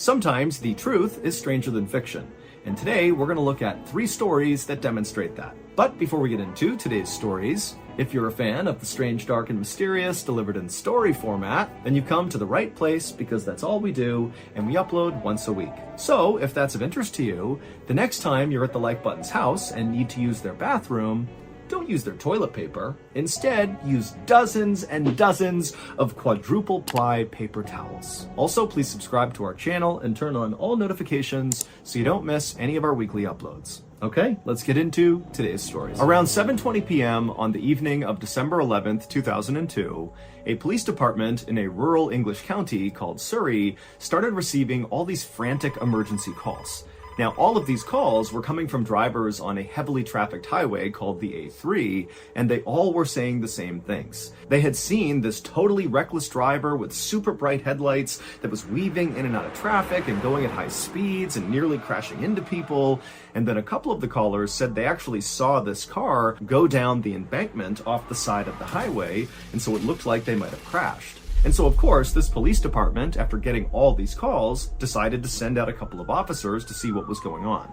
Sometimes the truth is stranger than fiction, and today we're going to look at 3 stories that demonstrate that. But before we get into today's stories, if you're a fan of the strange, dark, and mysterious delivered in story format, then you've come to the right place because that's all we do, and we upload once a week. So if that's of interest to you, the next time you're at the Like Button's house and need to use their bathroom, don't use their toilet paper. Instead, use dozens and dozens of quadruple ply paper towels. Also, please subscribe to our channel and turn on all notifications so you don't miss any of our weekly uploads. Okay, let's get into today's stories. Around 7:20 p.m. on the evening of December 11th, 2002, a police department in a rural English county called Surrey started receiving all these frantic emergency calls. Now, all of these calls were coming from drivers on a heavily trafficked highway called the A3, and they all were saying the same things. They had seen this totally reckless driver with super bright headlights that was weaving in and out of traffic and going at high speeds and nearly crashing into people. And then a couple of the callers said they actually saw this car go down the embankment off the side of the highway, and so it looked like they might have crashed. And so, of course, this police department, after getting all these calls, decided to send out a couple of officers to see what was going on.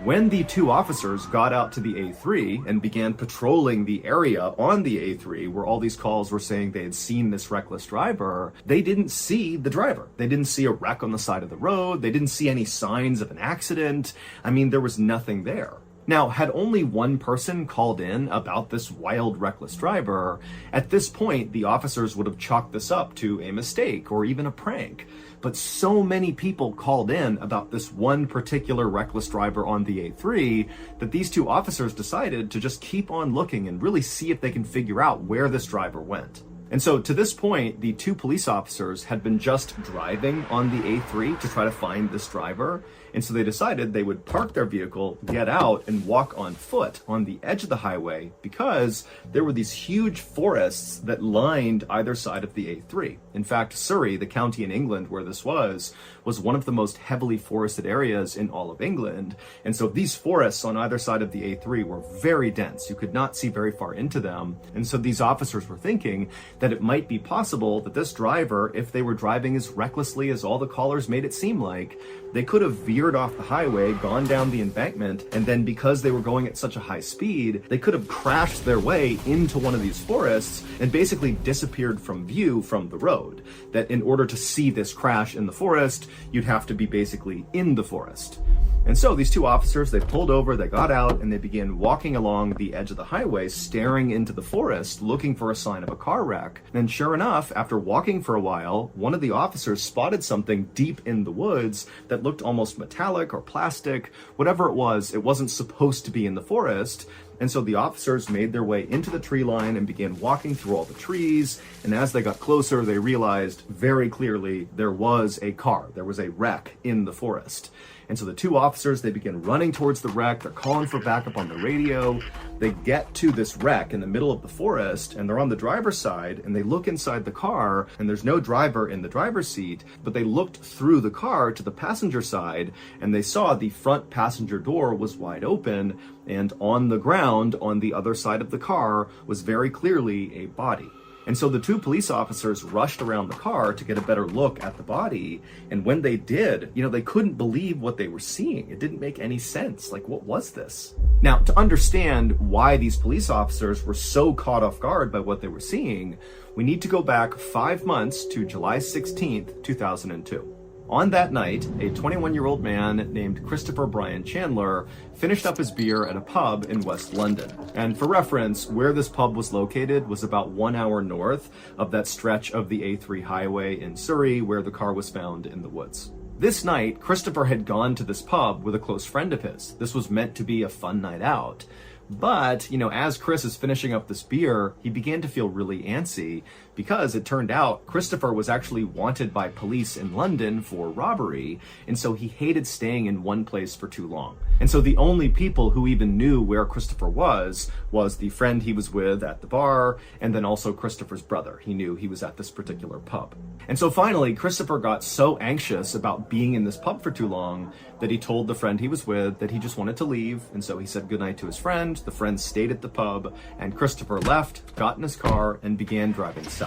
When the 2 officers got out to the A3 and began patrolling the area on the A3 where all these calls were saying they had seen this reckless driver, they didn't see the driver. They didn't see a wreck on the side of the road. They didn't see any signs of an accident. I mean, there was nothing there. Now, had only one person called in about this wild, reckless driver, at this point, the officers would have chalked this up to a mistake or even a prank. But so many people called in about this one particular reckless driver on the A3 that these 2 officers decided to just keep on looking and really see if they can figure out where this driver went. And so to this point, the 2 police officers had been just driving on the A3 to try to find this driver. And so they decided they would park their vehicle, get out, and walk on foot on the edge of the highway because there were these huge forests that lined either side of the A3. In fact, Surrey, the county in England where this was one of the most heavily forested areas in all of England. And so these forests on either side of the A3 were very dense. You could not see very far into them. And so these officers were thinking that it might be possible that this driver, if they were driving as recklessly as all the callers made it seem like, they could have veered off the highway, gone down the embankment, and then because they were going at such a high speed, they could have crashed their way into one of these forests and basically disappeared from view from the road. That in order to see this crash in the forest, you'd have to be basically in the forest. And so these 2 officers, they pulled over, they got out, and they began walking along the edge of the highway, staring into the forest, looking for a sign of a car wreck. And sure enough, after walking for a while, one of the officers spotted something deep in the woods that looked almost metallic or plastic. Whatever it wasn't supposed to be in the forest. And so the officers made their way into the tree line and began walking through all the trees. And as they got closer, they realized very clearly there was a car. There was a wreck in the forest. And so the 2 officers, they begin running towards the wreck. They're calling for backup on the radio. They get to this wreck in the middle of the forest, and they're on the driver's side, and they look inside the car, and there's no driver in the driver's seat, but they looked through the car to the passenger side, and they saw the front passenger door was wide open, and on the ground on the other side of the car was very clearly a body. And so the 2 police officers rushed around the car to get a better look at the body. And when they did, they couldn't believe what they were seeing. It didn't make any sense. Like, what was this? Now, to understand why these police officers were so caught off guard by what they were seeing, we need to go back 5 months to July 16th, 2002. On that night, a 21-year-old man named Christopher Brian Chandler finished up his beer at a pub in West London. And for reference, where this pub was located was about 1 hour north of that stretch of the A3 highway in Surrey where the car was found in the woods. This night, Christopher had gone to this pub with a close friend of his. This was meant to be a fun night out. But, as Chris is finishing up this beer, he began to feel really antsy because it turned out Christopher was actually wanted by police in London for robbery, and so he hated staying in one place for too long. And so the only people who even knew where Christopher was the friend he was with at the bar, and then also Christopher's brother. He knew he was at this particular pub. And so finally, Christopher got so anxious about being in this pub for too long that he told the friend he was with that he just wanted to leave, and so he said goodnight to his friend. The friend stayed at the pub, and Christopher left, got in his car, and began driving south.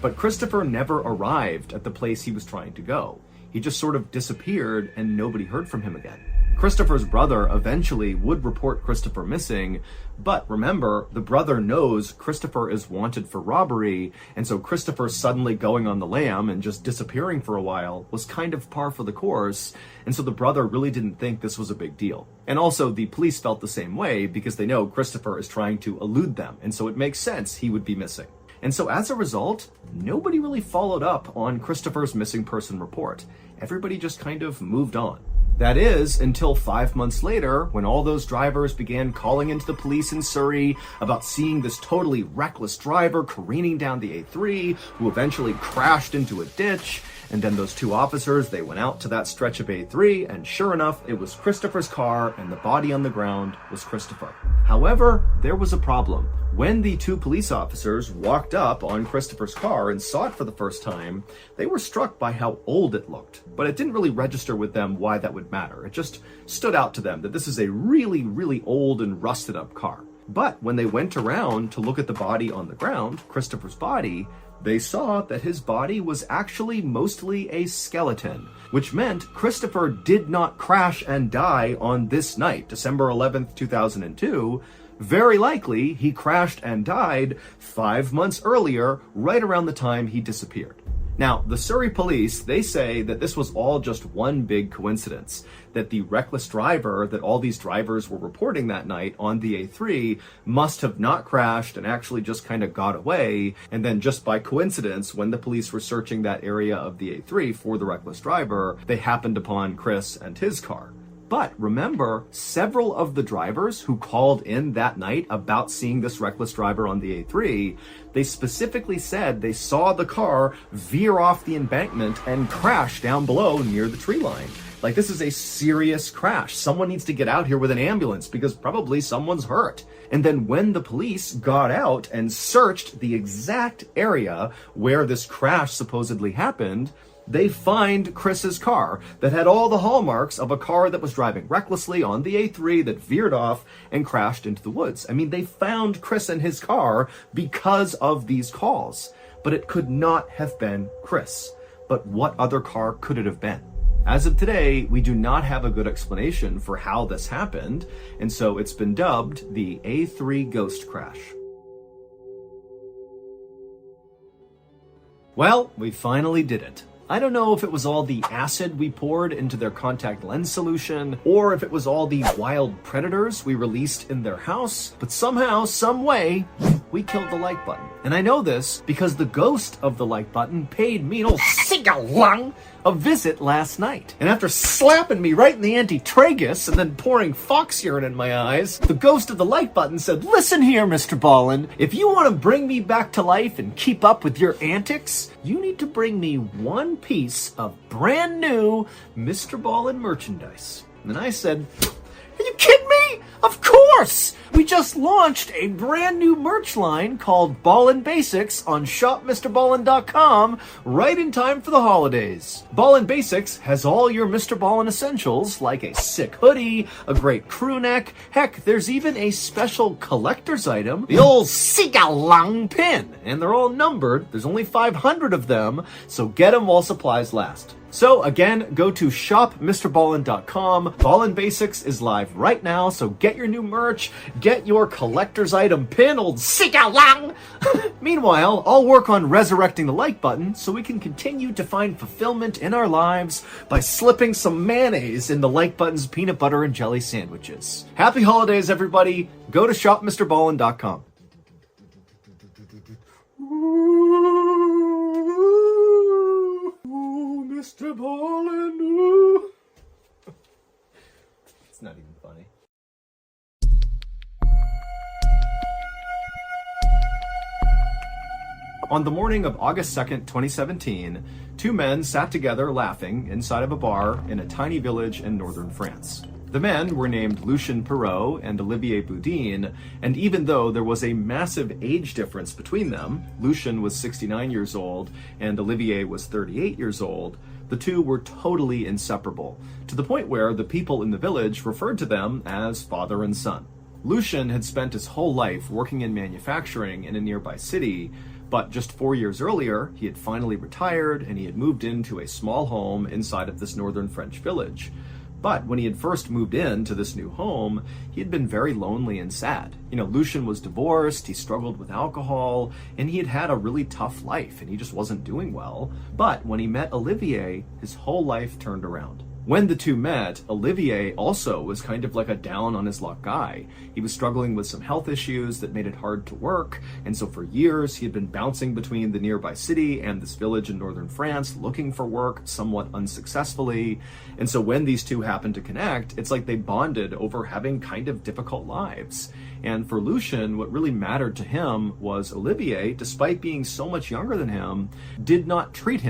But Christopher never arrived at the place he was trying to go. He just sort of disappeared and nobody heard from him again. Christopher's brother eventually would report Christopher missing, but remember, the brother knows Christopher is wanted for robbery, and so Christopher suddenly going on the lam and just disappearing for a while was kind of par for the course, and so the brother really didn't think this was a big deal. And also, the police felt the same way because they know Christopher is trying to elude them, and so it makes sense he would be missing. And so as a result, nobody really followed up on Christopher's missing person report. Everybody just kind of moved on. That is, until 5 months later, when all those drivers began calling into the police in Surrey about seeing this totally reckless driver careening down the A3, who eventually crashed into a ditch. And then those two officers, they went out to that stretch of A3, and sure enough, it was Christopher's car, and the body on the ground was Christopher. However, there was a problem. When the two police officers walked up on Christopher's car and saw it for the first time, they were struck by how old it looked. But it didn't really register with them why that would matter. It just stood out to them that this is a really, really old and rusted up car. But when they went around to look at the body on the ground, Christopher's body, they saw that his body was actually mostly a skeleton, which meant Christopher did not crash and die on this night, December 11th, 2002. Very likely, he crashed and died 5 months earlier, right around the time he disappeared. Now, the Surrey police, they say that this was all just one big coincidence, that the reckless driver that all these drivers were reporting that night on the A3 must have not crashed and actually just kind of got away, and then just by coincidence, when the police were searching that area of the A3 for the reckless driver, they happened upon Chris and his car. But remember, several of the drivers who called in that night about seeing this reckless driver on the A3, they specifically said they saw the car veer off the embankment and crash down below near the tree line. Like, this is a serious crash. Someone needs to get out here with an ambulance because probably someone's hurt. And then when the police got out and searched the exact area where this crash supposedly happened, they find Chris's car that had all the hallmarks of a car that was driving recklessly on the A3 that veered off and crashed into the woods. I mean, they found Chris and his car because of these calls, but it could not have been Chris. But what other car could it have been? As of today, we do not have a good explanation for how this happened, and so it's been dubbed the A3 ghost crash. Well, we finally did it. I don't know if it was all the acid we poured into their contact lens solution, or if it was all the wild predators we released in their house, but somehow, some way, we killed the like button. And I know this because the ghost of the like button paid me a visit last night. And after slapping me right in the anti-tragus and then pouring fox urine in my eyes, the ghost of the like button said, "Listen here, Mr. Ballen, if you want to bring me back to life and keep up with your antics, you need to bring me one piece of brand new Mr. Ballen merchandise." And I said, "Are you kidding me? Of course! We just launched a brand new merch line called Ballen Basics on shopmrballen.com right in time for the holidays. Ballen Basics has all your Mr. Ballen essentials like a sick hoodie, a great crew neck, heck, there's even a special collector's item, the old Sigalang pin, and they're all numbered. There's only 500 of them, so get them while supplies last. So again, go to shopmrballen.com. Ballen Basics is live right now, so get your new merch, get your collector's item pin, old Sigalang! Meanwhile, I'll work on resurrecting the like button so we can continue to find fulfillment in our lives by slipping some mayonnaise in the like button's peanut butter and jelly sandwiches. Happy holidays, everybody! Go to shopmrballen.com. Mr. Ballen. It's not even funny. On the morning of August 2nd, 2017, two men sat together laughing inside of a bar in a tiny village in northern France. The men were named Lucien Perrault and Olivier Boudin, and even though there was a massive age difference between them, Lucien was 69 years old and Olivier was 38 years old, the two were totally inseparable, to the point where the people in the village referred to them as father and son. Lucien had spent his whole life working in manufacturing in a nearby city, But just 4 years earlier, he had finally retired and he had moved into a small home inside of this northern French village. But when he had first moved into this new home, he had been very lonely and sad. Lucien was divorced, he struggled with alcohol, and he had had a really tough life, and he just wasn't doing well. But when he met Olivier, his whole life turned around. When the two met, Olivier also was kind of like a down on his luck guy. He was struggling with some health issues that made it hard to work, and so for years he had been bouncing between the nearby city and this village in northern France looking for work, somewhat unsuccessfully. And so when these two happened to connect, it's like they bonded over having kind of difficult lives. And for Lucien, what really mattered to him was Olivier, despite being so much younger than him, did not treat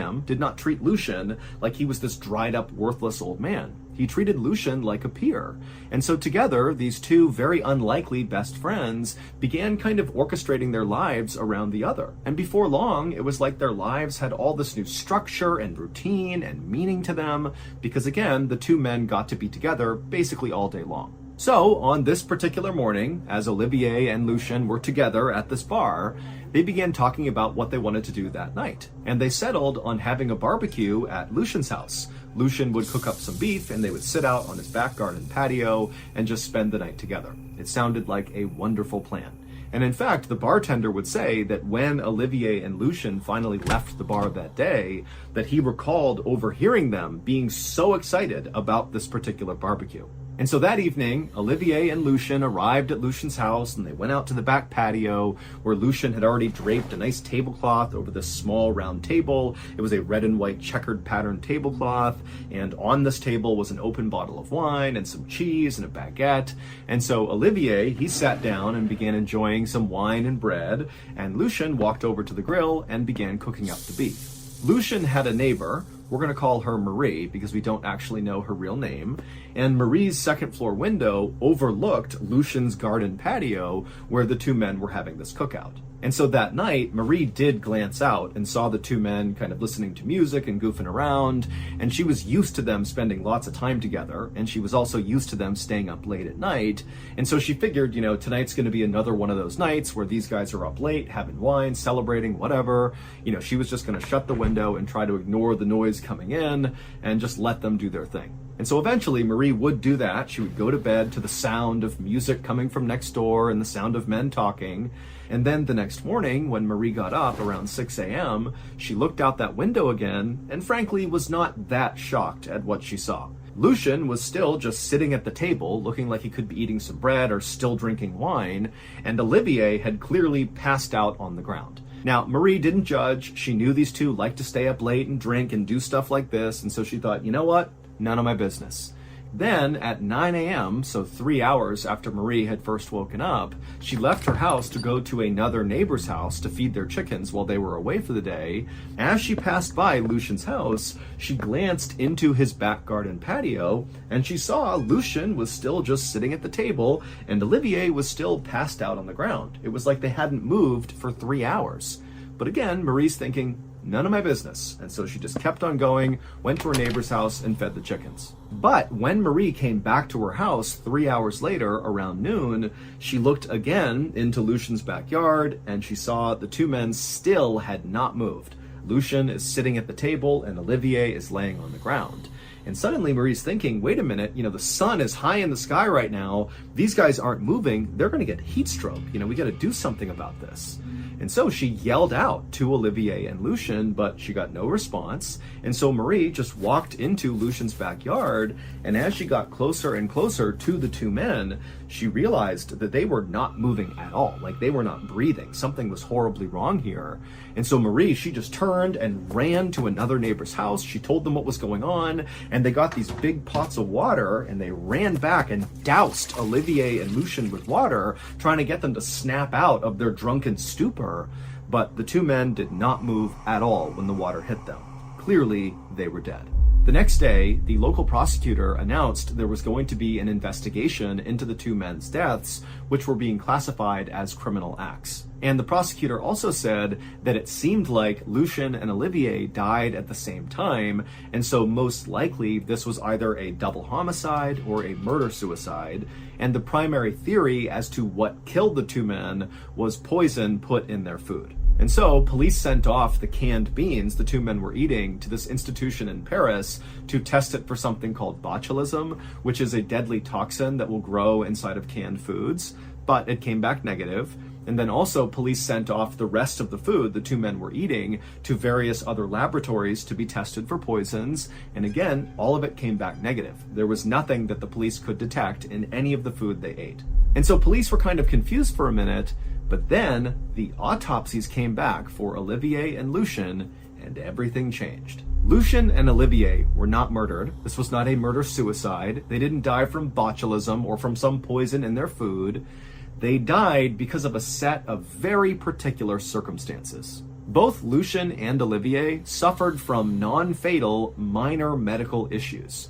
Lucien like he was this dried up, worthless old man. He treated Lucien like a peer. And so together, these two very unlikely best friends began kind of orchestrating their lives around the other. And before long, it was like their lives had all this new structure and routine and meaning to them, because again, the two men got to be together basically all day long. So, on this particular morning, as Olivier and Lucien were together at this bar, they began talking about what they wanted to do that night. And they settled on having a barbecue at Lucien's house. Lucien would cook up some beef and they would sit out on his back garden patio and just spend the night together. It sounded like a wonderful plan. And in fact, the bartender would say that when Olivier and Lucien finally left the bar that day, that he recalled overhearing them being so excited about this particular barbecue. And so that evening, Olivier and Lucien arrived at Lucien's house and they went out to the back patio where Lucien had already draped a nice tablecloth over this small round table. It was a red and white checkered patterned tablecloth, and on this table was an open bottle of wine and some cheese and a baguette. And so Olivier, he sat down and began enjoying some wine and bread, and Lucien walked over to the grill and began cooking up the beef. Lucien had a neighbor. We're going to call her Marie because we don't actually know her real name. And Marie's second floor window overlooked Lucien's garden patio where the two men were having this cookout. And so that night, Marie did glance out and saw the two men kind of listening to music and goofing around. And she was used to them spending lots of time together. And she was also used to them staying up late at night. And so she figured, tonight's going to be another one of those nights where these guys are up late, having wine, celebrating, whatever. She was just going to shut the window and try to ignore the noise coming in and just let them do their thing. And so eventually Marie would do that. She would go to bed to the sound of music coming from next door and the sound of men talking. And then the next morning, when Marie got up around 6 a.m., she looked out that window again and frankly was not that shocked at what she saw. Lucien was still just sitting at the table, looking like he could be eating some bread or still drinking wine, and Olivier had clearly passed out on the ground. Now, Marie didn't judge. She knew these two liked to stay up late and drink and do stuff like this, and so she thought, you know what? None of my business. Then at 9 a.m., so 3 hours after Marie had first woken up, she left her house to go to another neighbor's house to feed their chickens while they were away for the day. As she passed by Lucien's house, she glanced into his back garden patio, and she saw Lucien was still just sitting at the table, and Olivier was still passed out on the ground. It was like they hadn't moved for 3 hours. But again, Marie's thinking, none of my business. And so she just kept on going, went to her neighbor's house and fed the chickens. But when Marie came back to her house 3 hours later around noon, she looked again into Lucien's backyard and she saw the two men still had not moved. Lucien is sitting at the table and Olivier is laying on the ground. And suddenly Marie's thinking, wait a minute, the sun is high in the sky right now. These guys aren't moving. They're going to get heat stroke. We got to do something about this. And so she yelled out to Olivier and Lucien, but she got no response. And so Marie just walked into Lucien's backyard, and as she got closer and closer to the two men, she realized that they were not moving at all. Like they were not breathing. Something was horribly wrong here. And so Marie, she just turned and ran to another neighbor's house. She told them what was going on, and they got these big pots of water, and they ran back and doused Olivier and Lucien with water, trying to get them to snap out of their drunken stupor. But the two men did not move at all when the water hit them. Clearly, they were dead. The next day, the local prosecutor announced there was going to be an investigation into the two men's deaths, which were being classified as criminal acts. And the prosecutor also said that it seemed like Lucien and Olivier died at the same time, and so most likely this was either a double homicide or a murder-suicide, and the primary theory as to what killed the two men was poison put in their food. And so police sent off the canned beans the two men were eating to this institution in Paris to test it for something called botulism, which is a deadly toxin that will grow inside of canned foods, but it came back negative. And then also police sent off the rest of the food the two men were eating to various other laboratories to be tested for poisons. And again, all of it came back negative. There was nothing that the police could detect in any of the food they ate. And so police were kind of confused for a minute, but then the autopsies came back for Olivier and Lucien, and everything changed. Lucien and Olivier were not murdered. This was not a murder-suicide. They didn't die from botulism or from some poison in their food. They died because of a set of very particular circumstances. Both Lucien and Olivier suffered from non-fatal minor medical issues.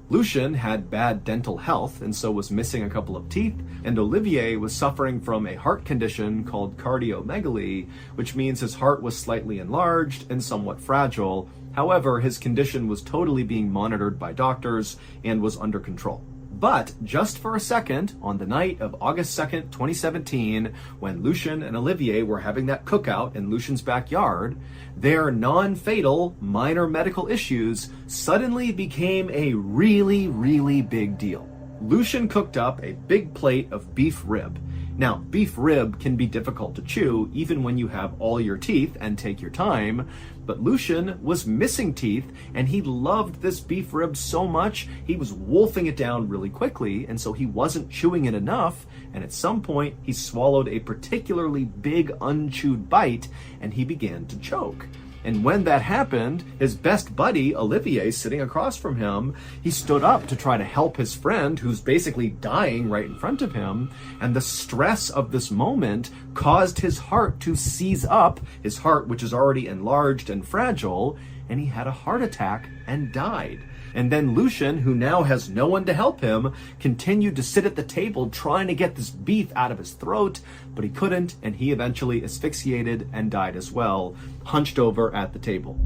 Lucien had bad dental health and so was missing a couple of teeth, and Olivier was suffering from a heart condition called cardiomegaly, which means his heart was slightly enlarged and somewhat fragile. However, his condition was totally being monitored by doctors and was under control. But just for a second, on the night of August 2nd, 2017, when Lucien and Olivier were having that cookout in Lucien's backyard, their non-fatal minor medical issues suddenly became a really, really big deal. Lucien cooked up a big plate of beef rib. Now, beef rib can be difficult to chew even when you have all your teeth and take your time, but Lucien was missing teeth and he loved this beef rib so much he was wolfing it down really quickly, and so he wasn't chewing it enough, and at some point he swallowed a particularly big unchewed bite and he began to choke. And when that happened, his best buddy, Olivier, sitting across from him, he stood up to try to help his friend who's basically dying right in front of him. And the stress of this moment caused his heart to seize up, his heart, which is already enlarged and fragile, and he had a heart attack and died. And then Lucien, who now has no one to help him, continued to sit at the table trying to get this beef out of his throat, but he couldn't, and he eventually asphyxiated and died as well, hunched over at the table.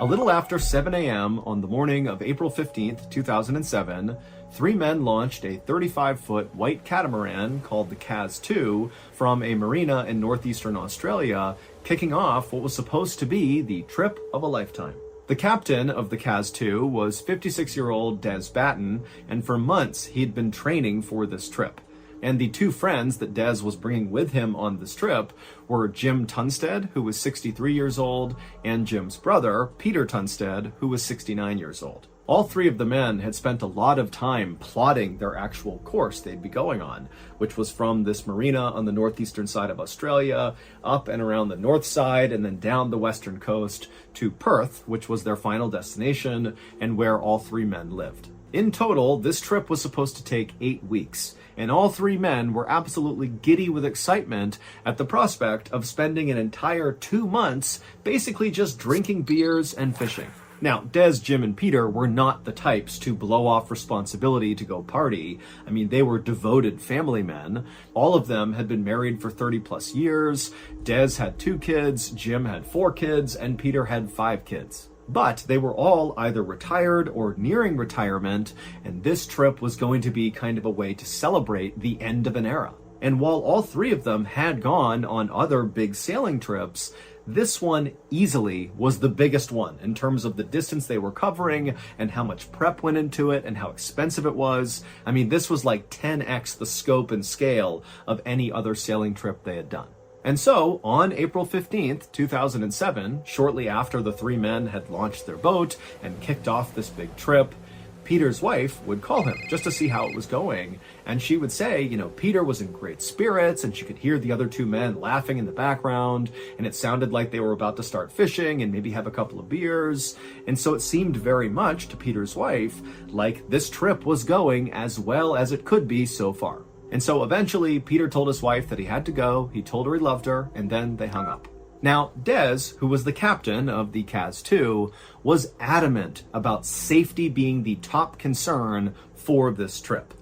A little after 7 a.m. on the morning of April 15th, 2007, three men launched a 35-foot white catamaran called the Caz 2 from a marina in northeastern Australia, kicking off what was supposed to be the trip of a lifetime. The captain of the Caz 2 was 56-year-old Des Batten, and for months he'd been training for this trip. And the two friends that Des was bringing with him on this trip were Jim Tunstead, who was 63 years old, and Jim's brother, Peter Tunstead, who was 69 years old. All three of the men had spent a lot of time plotting their actual course they'd be going on, which was from this marina on the northeastern side of Australia, up and around the north side, and then down the western coast to Perth, which was their final destination and where all three men lived. In total, this trip was supposed to take 8 weeks, and all three men were absolutely giddy with excitement at the prospect of spending an entire 2 months basically just drinking beers and fishing. Now, Des, Jim, and Peter were not the types to blow off responsibility to go party. I mean, they were devoted family men. All of them had been married for 30 plus years. Des had 2 kids, Jim had 4 kids, and Peter had 5 kids. But they were all either retired or nearing retirement, and this trip was going to be kind of a way to celebrate the end of an era. And while all three of them had gone on other big sailing trips, this one easily was the biggest one in terms of the distance they were covering and how much prep went into it and how expensive it was. I mean, this was like 10x the scope and scale of any other sailing trip they had done. And so, on April 15th, 2007, shortly after the three men had launched their boat and kicked off this big trip, Peter's wife would call him just to see how it was going. And she would say, Peter was in great spirits, and she could hear the other 2 men laughing in the background, and it sounded like they were about to start fishing and maybe have a couple of beers. And so it seemed very much to Peter's wife like this trip was going as well as it could be so far. And so eventually, Peter told his wife that he had to go, he told her he loved her, and then they hung up. Now, Des, who was the captain of the Caz 2, was adamant about safety being the top concern for this trip.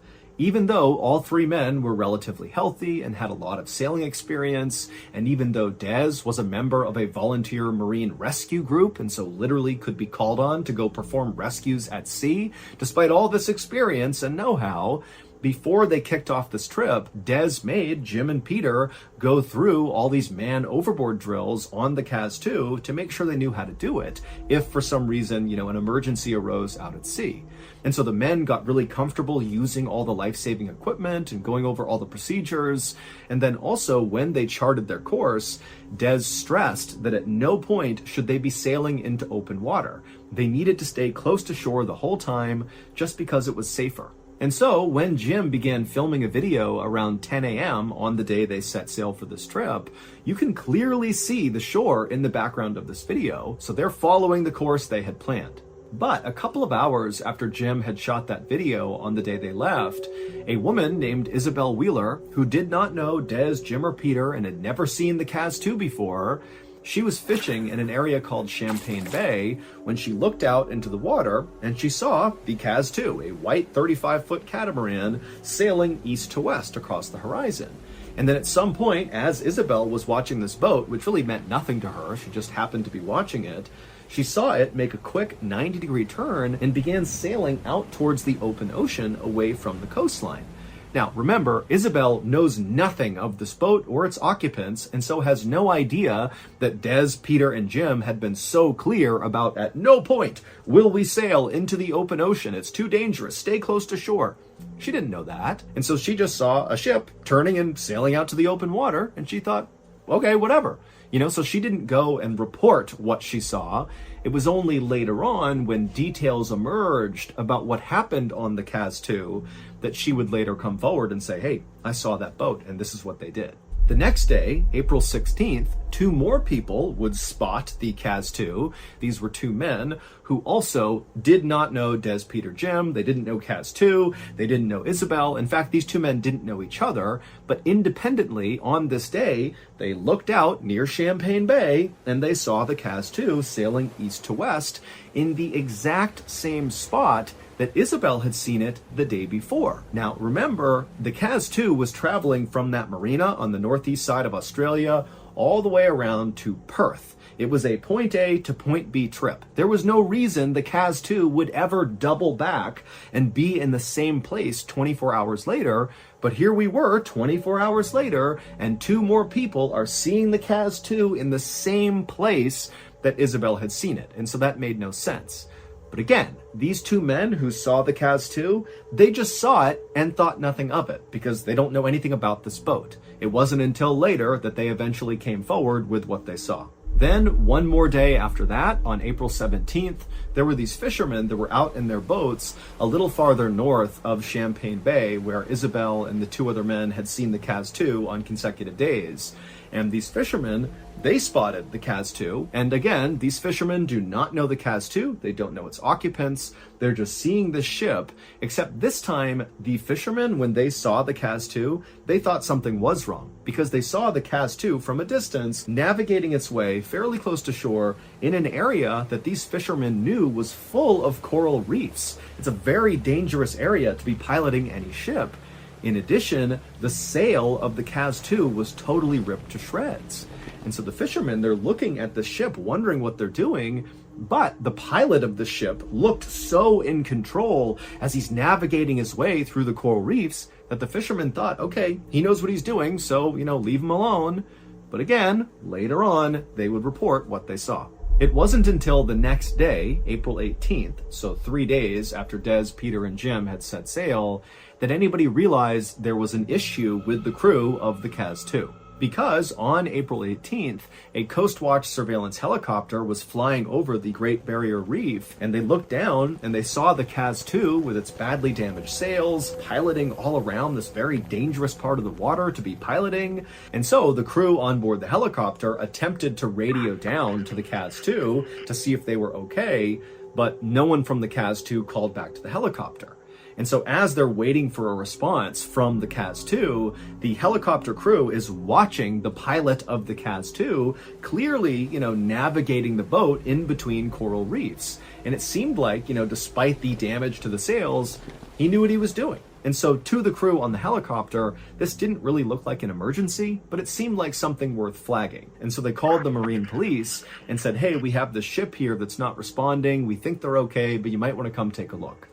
Even though all three men were relatively healthy and had a lot of sailing experience, and even though Des was a member of a volunteer marine rescue group and so literally could be called on to go perform rescues at sea, despite all this experience and know-how, before they kicked off this trip, Des made Jim and Peter go through all these man overboard drills on the Cas-2 to make sure they knew how to do it if for some reason, an emergency arose out at sea. And so the men got really comfortable using all the life-saving equipment and going over all the procedures. And then also when they charted their course, Des stressed that at no point should they be sailing into open water. They needed to stay close to shore the whole time just because it was safer. And so when Jim began filming a video around 10 a.m. on the day they set sail for this trip, you can clearly see the shore in the background of this video, so they're following the course they had planned. But a couple of hours after Jim had shot that video on the day they left, a woman named Isabel Wheeler, who did not know Des, Jim, or Peter and had never seen the Cas-2 before, she was fishing in an area called Champagne Bay when she looked out into the water and she saw the Cas-2, a white 35-foot catamaran, sailing east to west across the horizon. And then at some point, as Isabel was watching this boat, which really meant nothing to her, she just happened to be watching it, she saw it make a quick 90-degree turn and began sailing out towards the open ocean away from the coastline. Now, remember, Isabel knows nothing of this boat or its occupants, and so has no idea that Des, Peter, and Jim had been so clear about at no point will we sail into the open ocean. It's too dangerous. Stay close to shore. She didn't know that. And so she just saw a ship turning and sailing out to the open water, and she thought, okay, whatever. So she didn't go and report what she saw. It was only later on when details emerged about what happened on the Cas-2 that she would later come forward and say, hey, I saw that boat and this is what they did. The next day, April 16th, two more people would spot the Cas-2. These were two men who also did not know Des, Peter, Jim. They didn't know Cas-2. They didn't know Isabel. In fact, these two men didn't know each other, but independently on this day, they looked out near Champagne Bay and they saw the Cas-2 sailing east to west in the exact same spot that Isabel had seen it the day before. Now, remember, the Cas-2 was traveling from that marina on the northeast side of Australia all the way around to Perth. It was a point A to point B trip. There was no reason the Cas-2 would ever double back and be in the same place 24 hours later, but here we were 24 hours later, and two more people are seeing the Cas-2 in the same place that Isabel had seen it, and so that made no sense. But again, these two men who saw the Cas-2, they just saw it and thought nothing of it because they don't know anything about this boat. It wasn't until later that they eventually came forward with what they saw. Then, one more day after that, on April 17th, there were these fishermen that were out in their boats a little farther north of Champagne Bay, where Isabel and the two other men had seen the Cas-2 on consecutive days. And these fishermen, they spotted the Cas-2. And again, these fishermen do not know the Cas-2. They don't know its occupants. They're just seeing the ship. Except this time, the fishermen, when they saw the Cas-2, they thought something was wrong because they saw the Cas-2 from a distance navigating its way fairly close to shore in an area that these fishermen knew was full of coral reefs. It's a very dangerous area to be piloting any ship. In addition, the sail of the Cas-2 was totally ripped to shreds. And so the fishermen, they're looking at the ship, wondering what they're doing, but the pilot of the ship looked so in control as he's navigating his way through the coral reefs that the fishermen thought, okay, he knows what he's doing, so, leave him alone. But again, later on, they would report what they saw. It wasn't until the next day, April 18th, so 3 days after Des, Peter, and Jim had set sail, that anybody realized there was an issue with the crew of the Cas-2. Because on April 18th, a Coast Watch surveillance helicopter was flying over the Great Barrier Reef, and they looked down and they saw the Cas-2 with its badly damaged sails, piloting all around this very dangerous part of the water to be piloting. And so the crew on board the helicopter attempted to radio down to the Cas-2 to see if they were okay, but no one from the Cas-2 called back to the helicopter. And so as they're waiting for a response from the Cas-2, the helicopter crew is watching the pilot of the Cas-2 clearly, navigating the boat in between coral reefs. And it seemed like, despite the damage to the sails, he knew what he was doing. And so to the crew on the helicopter, this didn't really look like an emergency, but it seemed like something worth flagging. And so they called the Marine police and said, hey, we have this ship here that's not responding. We think they're okay, but you might want to come take a look.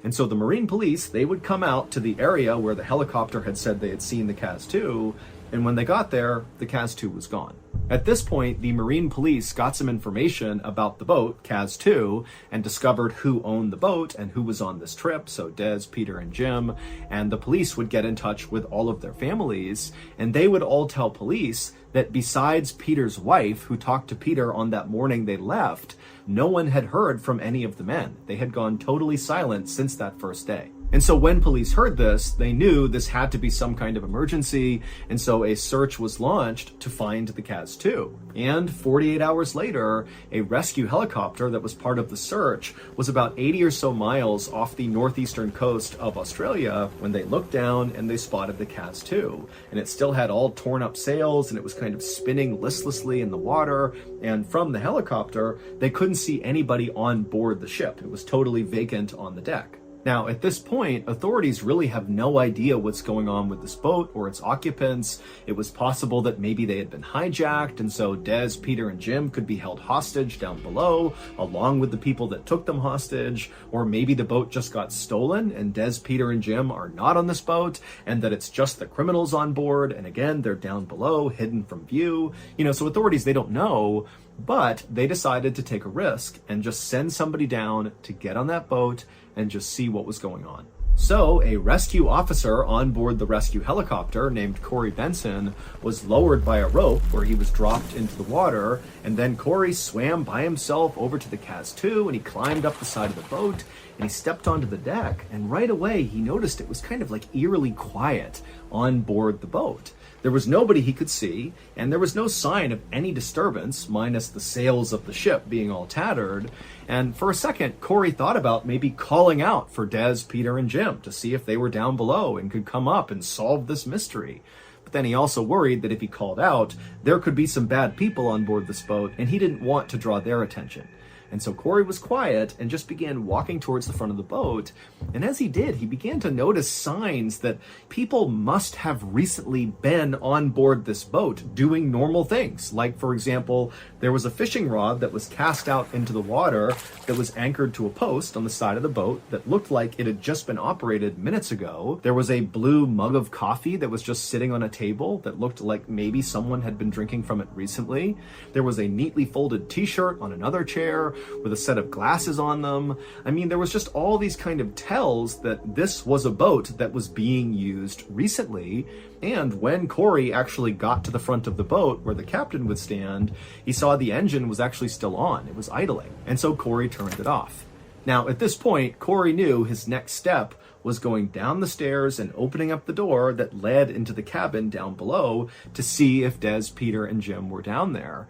And so the Marine police, they would come out to the area where the helicopter had said they had seen the CAS-2, and when they got there, the CAS-2 was gone. At this point, the Marine police got some information about the boat, CAS-2, and discovered who owned the boat and who was on this trip, so Des, Peter, and Jim, and the police would get in touch with all of their families, and they would all tell police that besides Peter's wife, who talked to Peter on that morning they left, no one had heard from any of the men. They had gone totally silent since that first day. And so when police heard this, they knew this had to be some kind of emergency, and so a search was launched to find the CAS-2. And 48 hours later, a rescue helicopter that was part of the search was about 80 or so miles off the northeastern coast of Australia when they looked down and they spotted the CAS-2. And it still had all torn up sails, and it was kind of spinning listlessly in the water, and from the helicopter, they couldn't see anybody on board the ship. It was totally vacant on the deck. Now, at this point, authorities really have no idea what's going on with this boat or its occupants. It was possible that maybe they had been hijacked, and so Des, Peter, and Jim could be held hostage down below, along with the people that took them hostage. Or maybe the boat just got stolen, and Des, Peter, and Jim are not on this boat, and that it's just the criminals on board, and again, they're down below, hidden from view. So authorities, they don't know, but they decided to take a risk and just send somebody down to get on that boat and just see what was going on. So a rescue officer on board the rescue helicopter named Corey Benson was lowered by a rope where he was dropped into the water, and then Corey swam by himself over to the CAS-2 and he climbed up the side of the boat and he stepped onto the deck, and right away he noticed it was kind of like eerily quiet on board the boat. There was nobody he could see, and there was no sign of any disturbance, minus the sails of the ship being all tattered. And for a second, Corey thought about maybe calling out for Des, Peter, and Jim to see if they were down below and could come up and solve this mystery. But then he also worried that if he called out, there could be some bad people on board this boat, and he didn't want to draw their attention. And so Corey was quiet and just began walking towards the front of the boat. And as he did, he began to notice signs that people must have recently been on board this boat doing normal things. Like, for example, there was a fishing rod that was cast out into the water that was anchored to a post on the side of the boat that looked like it had just been operated minutes ago. There was a blue mug of coffee that was just sitting on a table that looked like maybe someone had been drinking from it recently. There was a neatly folded t-shirt on another chair with a set of glasses on them. I mean, there was just all these kind of tells that this was a boat that was being used recently. And when Corey actually got to the front of the boat where the captain would stand, he saw the engine was actually still on. It was idling. And so Corey turned it off. Now, at this point, Corey knew his next step was going down the stairs and opening up the door that led into the cabin down below to see if Des, Peter, and Jim were down there.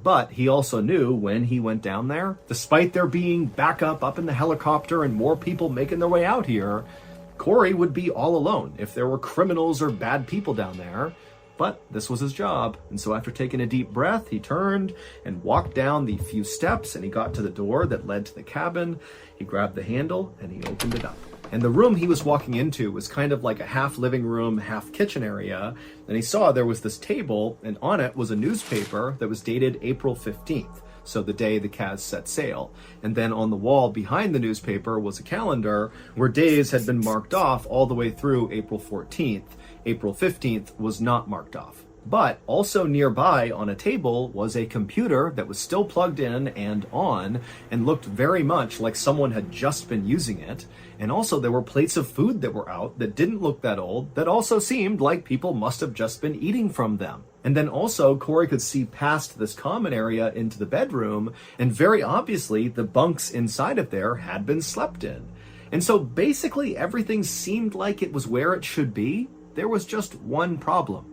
But he also knew when he went down there, despite there being backup up in the helicopter and more people making their way out here, Corey would be all alone if there were criminals or bad people down there. But this was his job. And so after taking a deep breath, he turned and walked down the few steps, and he got to the door that led to the cabin. He grabbed the handle and he opened it up. And the room he was walking into was kind of like a half living room, half kitchen area. And he saw there was this table, and on it was a newspaper that was dated April 15th, so the day the CAS set sail. And then on the wall behind the newspaper was a calendar where days had been marked off all the way through April 14th. April 15th was not marked off. But also nearby on a table was a computer that was still plugged in and on and looked very much like someone had just been using it. And also there were plates of food that were out that didn't look that old that also seemed like people must have just been eating from them. And then also Corey could see past this common area into the bedroom, and very obviously the bunks inside of there had been slept in. And so basically everything seemed like it was where it should be. There was just one problem.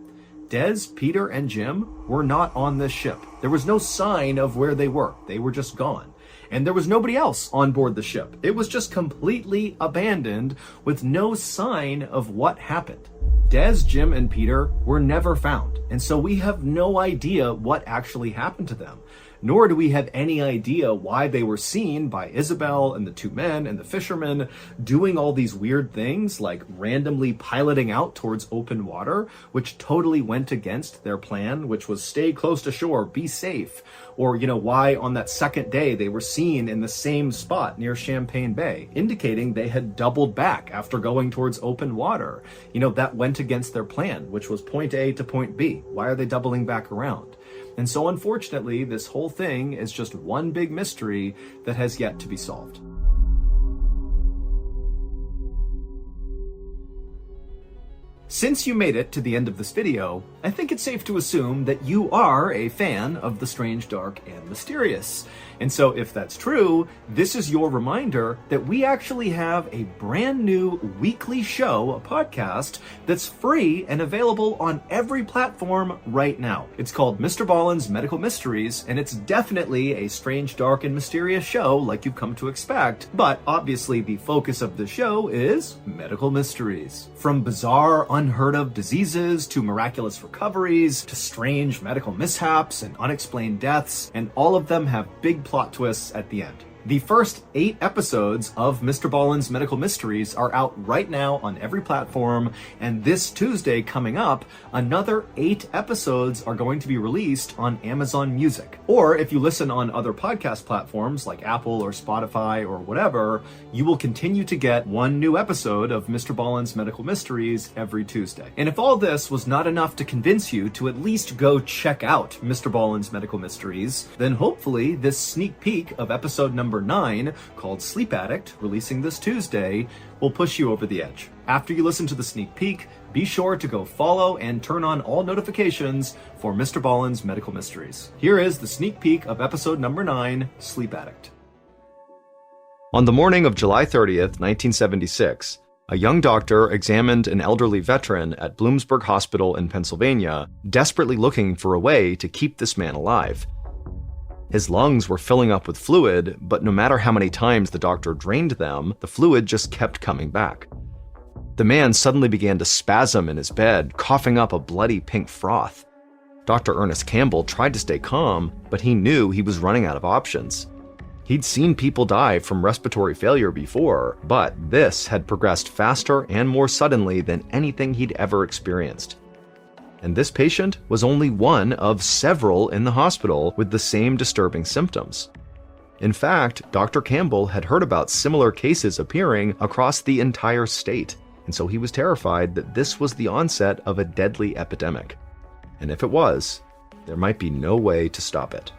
Des, Peter, and Jim were not on this ship. There was no sign of where they were. They were just gone. And there was nobody else on board the ship. It was just completely abandoned with no sign of what happened. Des, Jim, and Peter were never found. And so we have no idea what actually happened to them. nor do we have any idea why they were seen by Isabel and the two men and the fishermen doing all these weird things, like randomly piloting out towards open water, which totally went against their plan, which was stay close to shore, be safe. Or, why on that second day they were seen in the same spot near Champagne Bay, indicating they had doubled back after going towards open water. That went against their plan, which was point A to point B. Why are they doubling back around? And so unfortunately, this whole thing is just one big mystery that has yet to be solved. Since you made it to the end of this video, I think it's safe to assume that you are a fan of the strange, dark, and mysterious. And so if that's true, this is your reminder that we actually have a brand new weekly show, a podcast, that's free and available on every platform right now. It's called Mrballen's Medical Mysteries, and it's definitely a strange, dark, and mysterious show like you've come to expect. But obviously the focus of the show is medical mysteries. From bizarre, unheard of diseases to miraculous recoveries to strange medical mishaps and unexplained deaths, and all of them have big plot twists at the end. The first 8 episodes of Mrballen's Medical Mysteries are out right now on every platform, and this Tuesday coming up, another 8 episodes are going to be released on Amazon Music. Or if you listen on other podcast platforms like Apple or Spotify or whatever, you will continue to get one new episode of Mrballen's Medical Mysteries every Tuesday. And if all this was not enough to convince you to at least go check out Mrballen's Medical Mysteries, then hopefully this sneak peek of episode number 9, called Sleep Addict, releasing this Tuesday, will push you over the edge. After you listen to the sneak peek, be sure to go follow and turn on all notifications for Mrballen's Medical Mysteries. Here is the sneak peek of episode number 9, Sleep Addict. On the morning of July 30th, 1976, a young doctor examined an elderly veteran at Bloomsburg Hospital in Pennsylvania, desperately looking for a way to keep this man alive. His lungs were filling up with fluid, but no matter how many times the doctor drained them, the fluid just kept coming back. The man suddenly began to spasm in his bed, coughing up a bloody pink froth. Dr. Ernest Campbell tried to stay calm, but he knew he was running out of options. He'd seen people die from respiratory failure before, but this had progressed faster and more suddenly than anything he'd ever experienced. And this patient was only one of several in the hospital with the same disturbing symptoms. In fact, Dr. Campbell had heard about similar cases appearing across the entire state, and so he was terrified that this was the onset of a deadly epidemic. And if it was, there might be no way to stop it.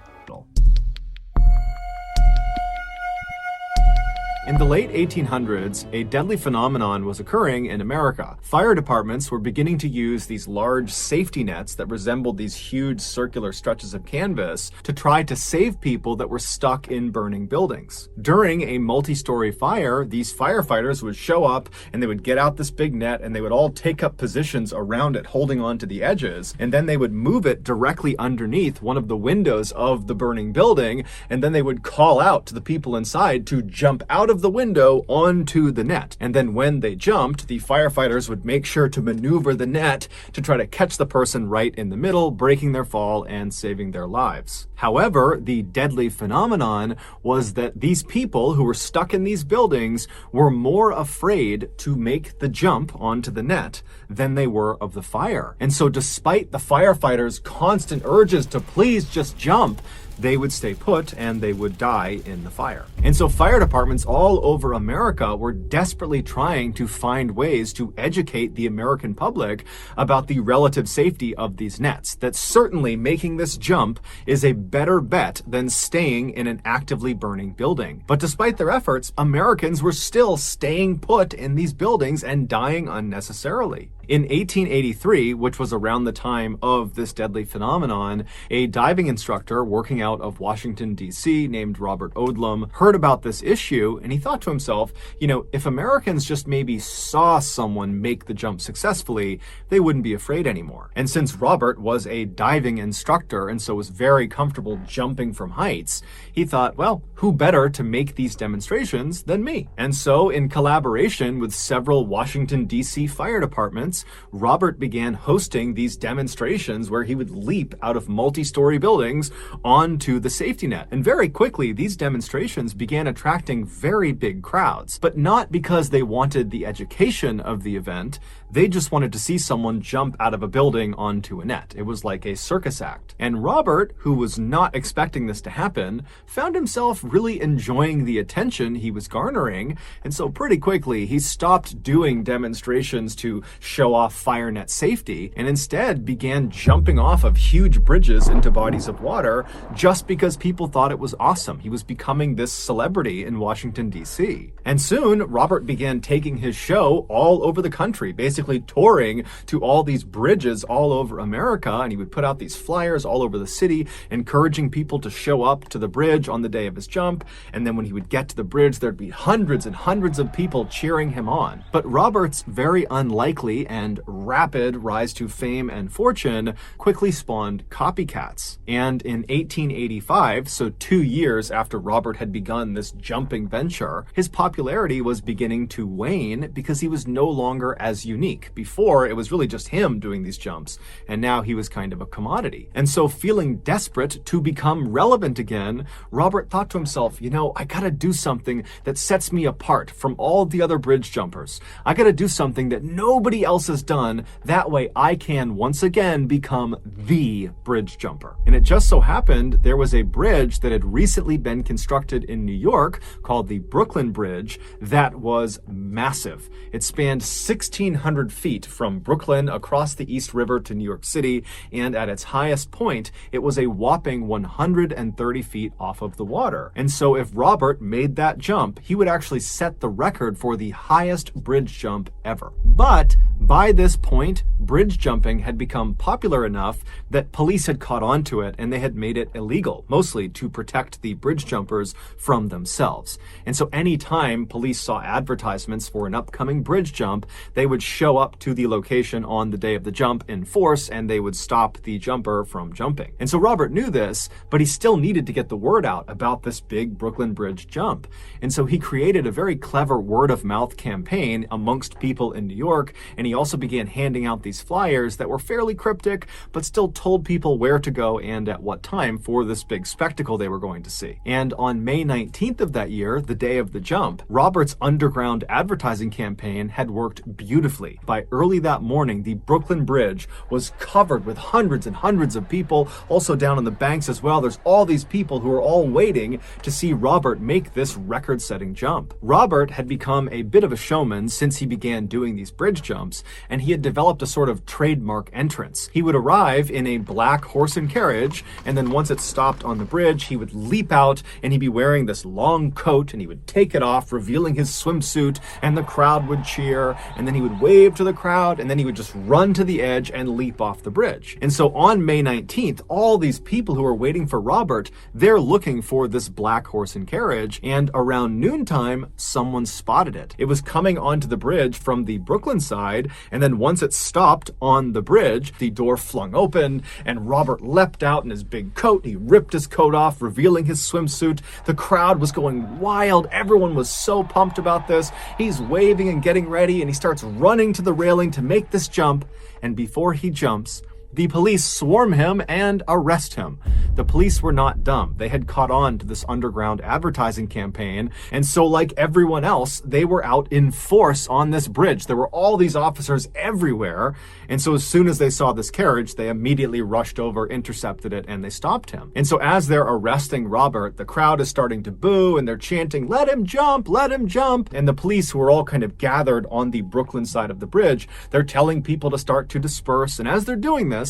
In the late 1800s, a deadly phenomenon was occurring in America. Fire departments were beginning to use these large safety nets that resembled these huge circular stretches of canvas to try to save people that were stuck in burning buildings. During a multi-story fire, these firefighters would show up and they would get out this big net and they would all take up positions around it, holding on to the edges, and then they would move it directly underneath one of the windows of the burning building, and then they would call out to the people inside to jump out of the window onto the net. And then when they jumped, the firefighters would make sure to maneuver the net to try to catch the person right in the middle, breaking their fall and saving their lives. However, the deadly phenomenon was that these people who were stuck in these buildings were more afraid to make the jump onto the net than they were of the fire. And so despite the firefighters' constant urges to please just jump, they would stay put and they would die in the fire. And so fire departments all over America were desperately trying to find ways to educate the American public about the relative safety of these nets, that certainly making this jump is a better bet than staying in an actively burning building. But despite their efforts, Americans were still staying put in these buildings and dying unnecessarily. In 1883, which was around the time of this deadly phenomenon, a diving instructor working out of Washington, D.C. named Robert Odlum heard about this issue, and he thought to himself, if Americans just maybe saw someone make the jump successfully, they wouldn't be afraid anymore. And since Robert was a diving instructor and so was very comfortable jumping from heights, he thought, well, who better to make these demonstrations than me? And so, in collaboration with several Washington, D.C. fire departments, months, Robert began hosting these demonstrations where he would leap out of multi-story buildings onto the safety net. And very quickly, these demonstrations began attracting very big crowds, but not because they wanted the education of the event. They just wanted to see someone jump out of a building onto a net. It was like a circus act. And Robert, who was not expecting this to happen, found himself really enjoying the attention he was garnering. And so pretty quickly, he stopped doing demonstrations to show off fire net safety and instead began jumping off of huge bridges into bodies of water just because people thought it was awesome. He was becoming this celebrity in Washington, D.C. And soon, Robert began taking his show all over the country, basically touring to all these bridges all over America, and he would put out these flyers all over the city, encouraging people to show up to the bridge on the day of his jump, and then when he would get to the bridge, there'd be hundreds and hundreds of people cheering him on. But Robert's very unlikely and rapid rise to fame and fortune quickly spawned copycats. And in 1885, so 2 years after Robert had begun this jumping venture, his popularity was beginning to wane because he was no longer as unique. Before, it was really just him doing these jumps, and now he was kind of a commodity. And so feeling desperate to become relevant again, Robert thought to himself, I gotta do something that sets me apart from all the other bridge jumpers. I gotta do something that nobody else has done. That way I can once again become the bridge jumper. And it just so happened there was a bridge that had recently been constructed in New York called the Brooklyn Bridge that was massive. It spanned 1,600 feet from Brooklyn across the East River to New York City, and at its highest point, it was a whopping 130 feet off of the water. And so if Robert made that jump, he would actually set the record for the highest bridge jump ever. But by this point, bridge jumping had become popular enough that police had caught on to it and they had made it illegal, mostly to protect the bridge jumpers from themselves. And so anytime police saw advertisements for an upcoming bridge jump, they would show up to the location on the day of the jump in force and they would stop the jumper from jumping. And so Robert knew this, but he still needed to get the word out about this big Brooklyn Bridge jump. And so he created a very clever word-of-mouth campaign amongst people in New York, and he also began handing out these flyers that were fairly cryptic, but still told people where to go and at what time for this big spectacle they were going to see. And on May 19th of that year, the day of the jump, Robert's underground advertising campaign had worked beautifully. By early that morning, the Brooklyn Bridge was covered with hundreds and hundreds of people, also down on the banks as well. There's all these people who are all waiting to see Robert make this record-setting jump. Robert had become a bit of a showman since he began doing these bridge jumps, and he had developed a sort of trademark entrance. He would arrive in a black horse and carriage, and then once it stopped on the bridge, he would leap out, and he'd be wearing this long coat, and he would take it off, revealing his swimsuit, and the crowd would cheer, and then he would wave to the crowd, and then he would just run to the edge and leap off the bridge. And so on May 19th, all these people who are waiting for Robert, they're looking for this black horse and carriage, and around noontime, someone spotted it. It was coming onto the bridge from the Brooklyn side, and then once it stopped on the bridge, the door flung open, and Robert leapt out in his big coat. He ripped his coat off, revealing his swimsuit. The crowd was going wild. Everyone was so pumped about this. He's waving and getting ready, and he starts running to the railing to make this jump, and before he jumps, the police swarm him and arrest him. The police were not dumb. They had caught on to this underground advertising campaign, and so like everyone else, they were out in force on this bridge. There were all these officers everywhere, and so as soon as they saw this carriage, they immediately rushed over, intercepted it, and they stopped him. And so as they're arresting Robert, the crowd is starting to boo, and they're chanting, "Let him jump! Let him jump!" And the police, who are all kind of gathered on the Brooklyn side of the bridge, they're telling people to start to disperse, and as they're doing this,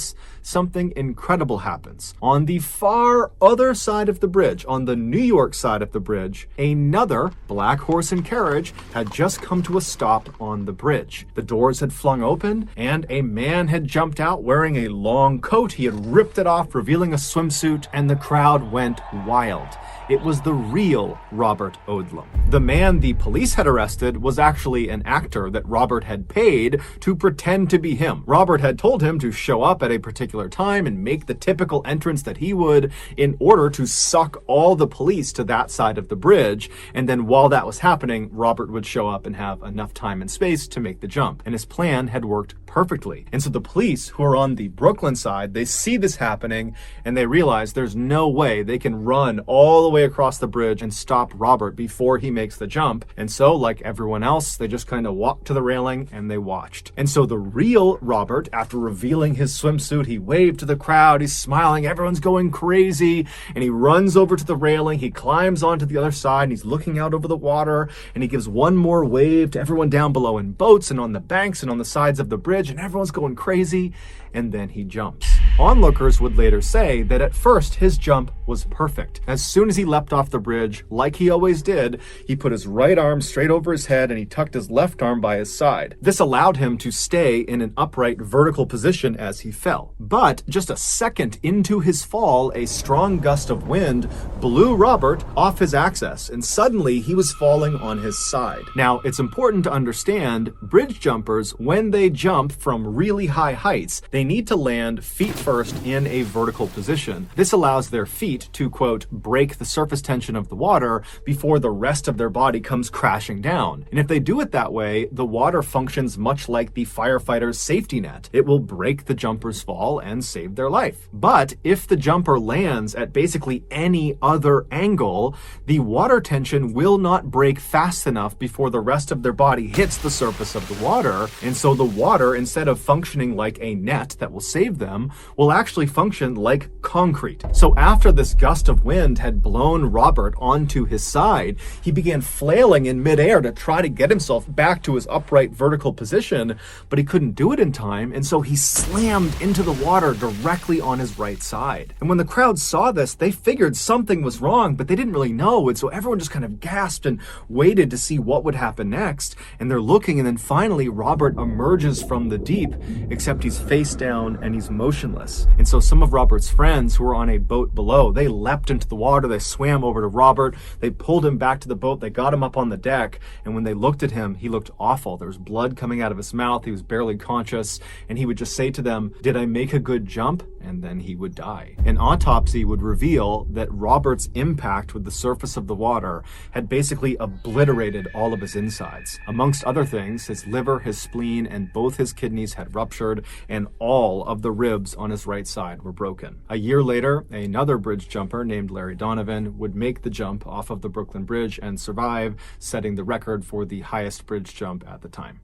something incredible happens. On the far other side of the bridge, on the New York side of the bridge, another black horse and carriage had just come to a stop on the bridge. The doors had flung open, and a man had jumped out wearing a long coat. He had ripped it off, revealing a swimsuit, and the crowd went wild. It was the real Robert Odlum. The man the police had arrested was actually an actor that Robert had paid to pretend to be him. Robert had told him to show up up at a particular time and make the typical entrance that he would in order to suck all the police to that side of the bridge. And then while that was happening, Robert would show up and have enough time and space to make the jump. And his plan had worked perfectly. And so the police who are on the Brooklyn side, they see this happening and they realize there's no way they can run all the way across the bridge and stop Robert before he makes the jump. And so, like everyone else, they just kind of walked to the railing and they watched. And so the real Robert, after revealing his swimsuit, he waved to the crowd, he's smiling, everyone's going crazy, and he runs over to the railing, he climbs onto the other side, and he's looking out over the water, and he gives one more wave to everyone down below in boats and on the banks and on the sides of the bridge, and everyone's going crazy, and then he jumps. Onlookers would later say that at first his jump was perfect. As soon as he leapt off the bridge, like he always did, he put his right arm straight over his head and he tucked his left arm by his side. This allowed him to stay in an upright vertical position as he fell. But just a second into his fall, a strong gust of wind blew Robert off his axis, and suddenly he was falling on his side. Now, it's important to understand, bridge jumpers, when they jump from really high heights, they need to land feet first in a vertical position. This allows their feet to, quote, break the surface tension of the water before the rest of their body comes crashing down. And if they do it that way, the water functions much like the firefighter's safety net. It will break the jumper's fall and save their life. But if the jumper lands at basically any other angle, the water tension will not break fast enough before the rest of their body hits the surface of the water. And so the water, instead of functioning like a net that will save them, will actually function like concrete. So after this gust of wind had blown Robert onto his side, he began flailing in midair to try to get himself back to his upright vertical position, but he couldn't do it in time, and so he slammed into the water directly on his right side. And when the crowd saw this, they figured something was wrong, but they didn't really know, and so everyone just kind of gasped and waited to see what would happen next. And they're looking, and then finally Robert emerges from the deep, except he's face down and he's motionless. And so some of Robert's friends who were on a boat below, they leapt into the water, they swam over to Robert, they pulled him back to the boat, they got him up on the deck, and when they looked at him, he looked awful. There was blood coming out of his mouth, he was barely conscious, and he would just say to them, "Did I make a good jump?" And then he would die. An autopsy would reveal that Robert's impact with the surface of the water had basically obliterated all of his insides. Amongst other things, his liver, his spleen, and both his kidneys had ruptured, and all of the ribs on his right side were broken. A year later, another bridge jumper named Larry Donovan would make the jump off of the Brooklyn Bridge and survive, setting the record for the highest bridge jump at the time.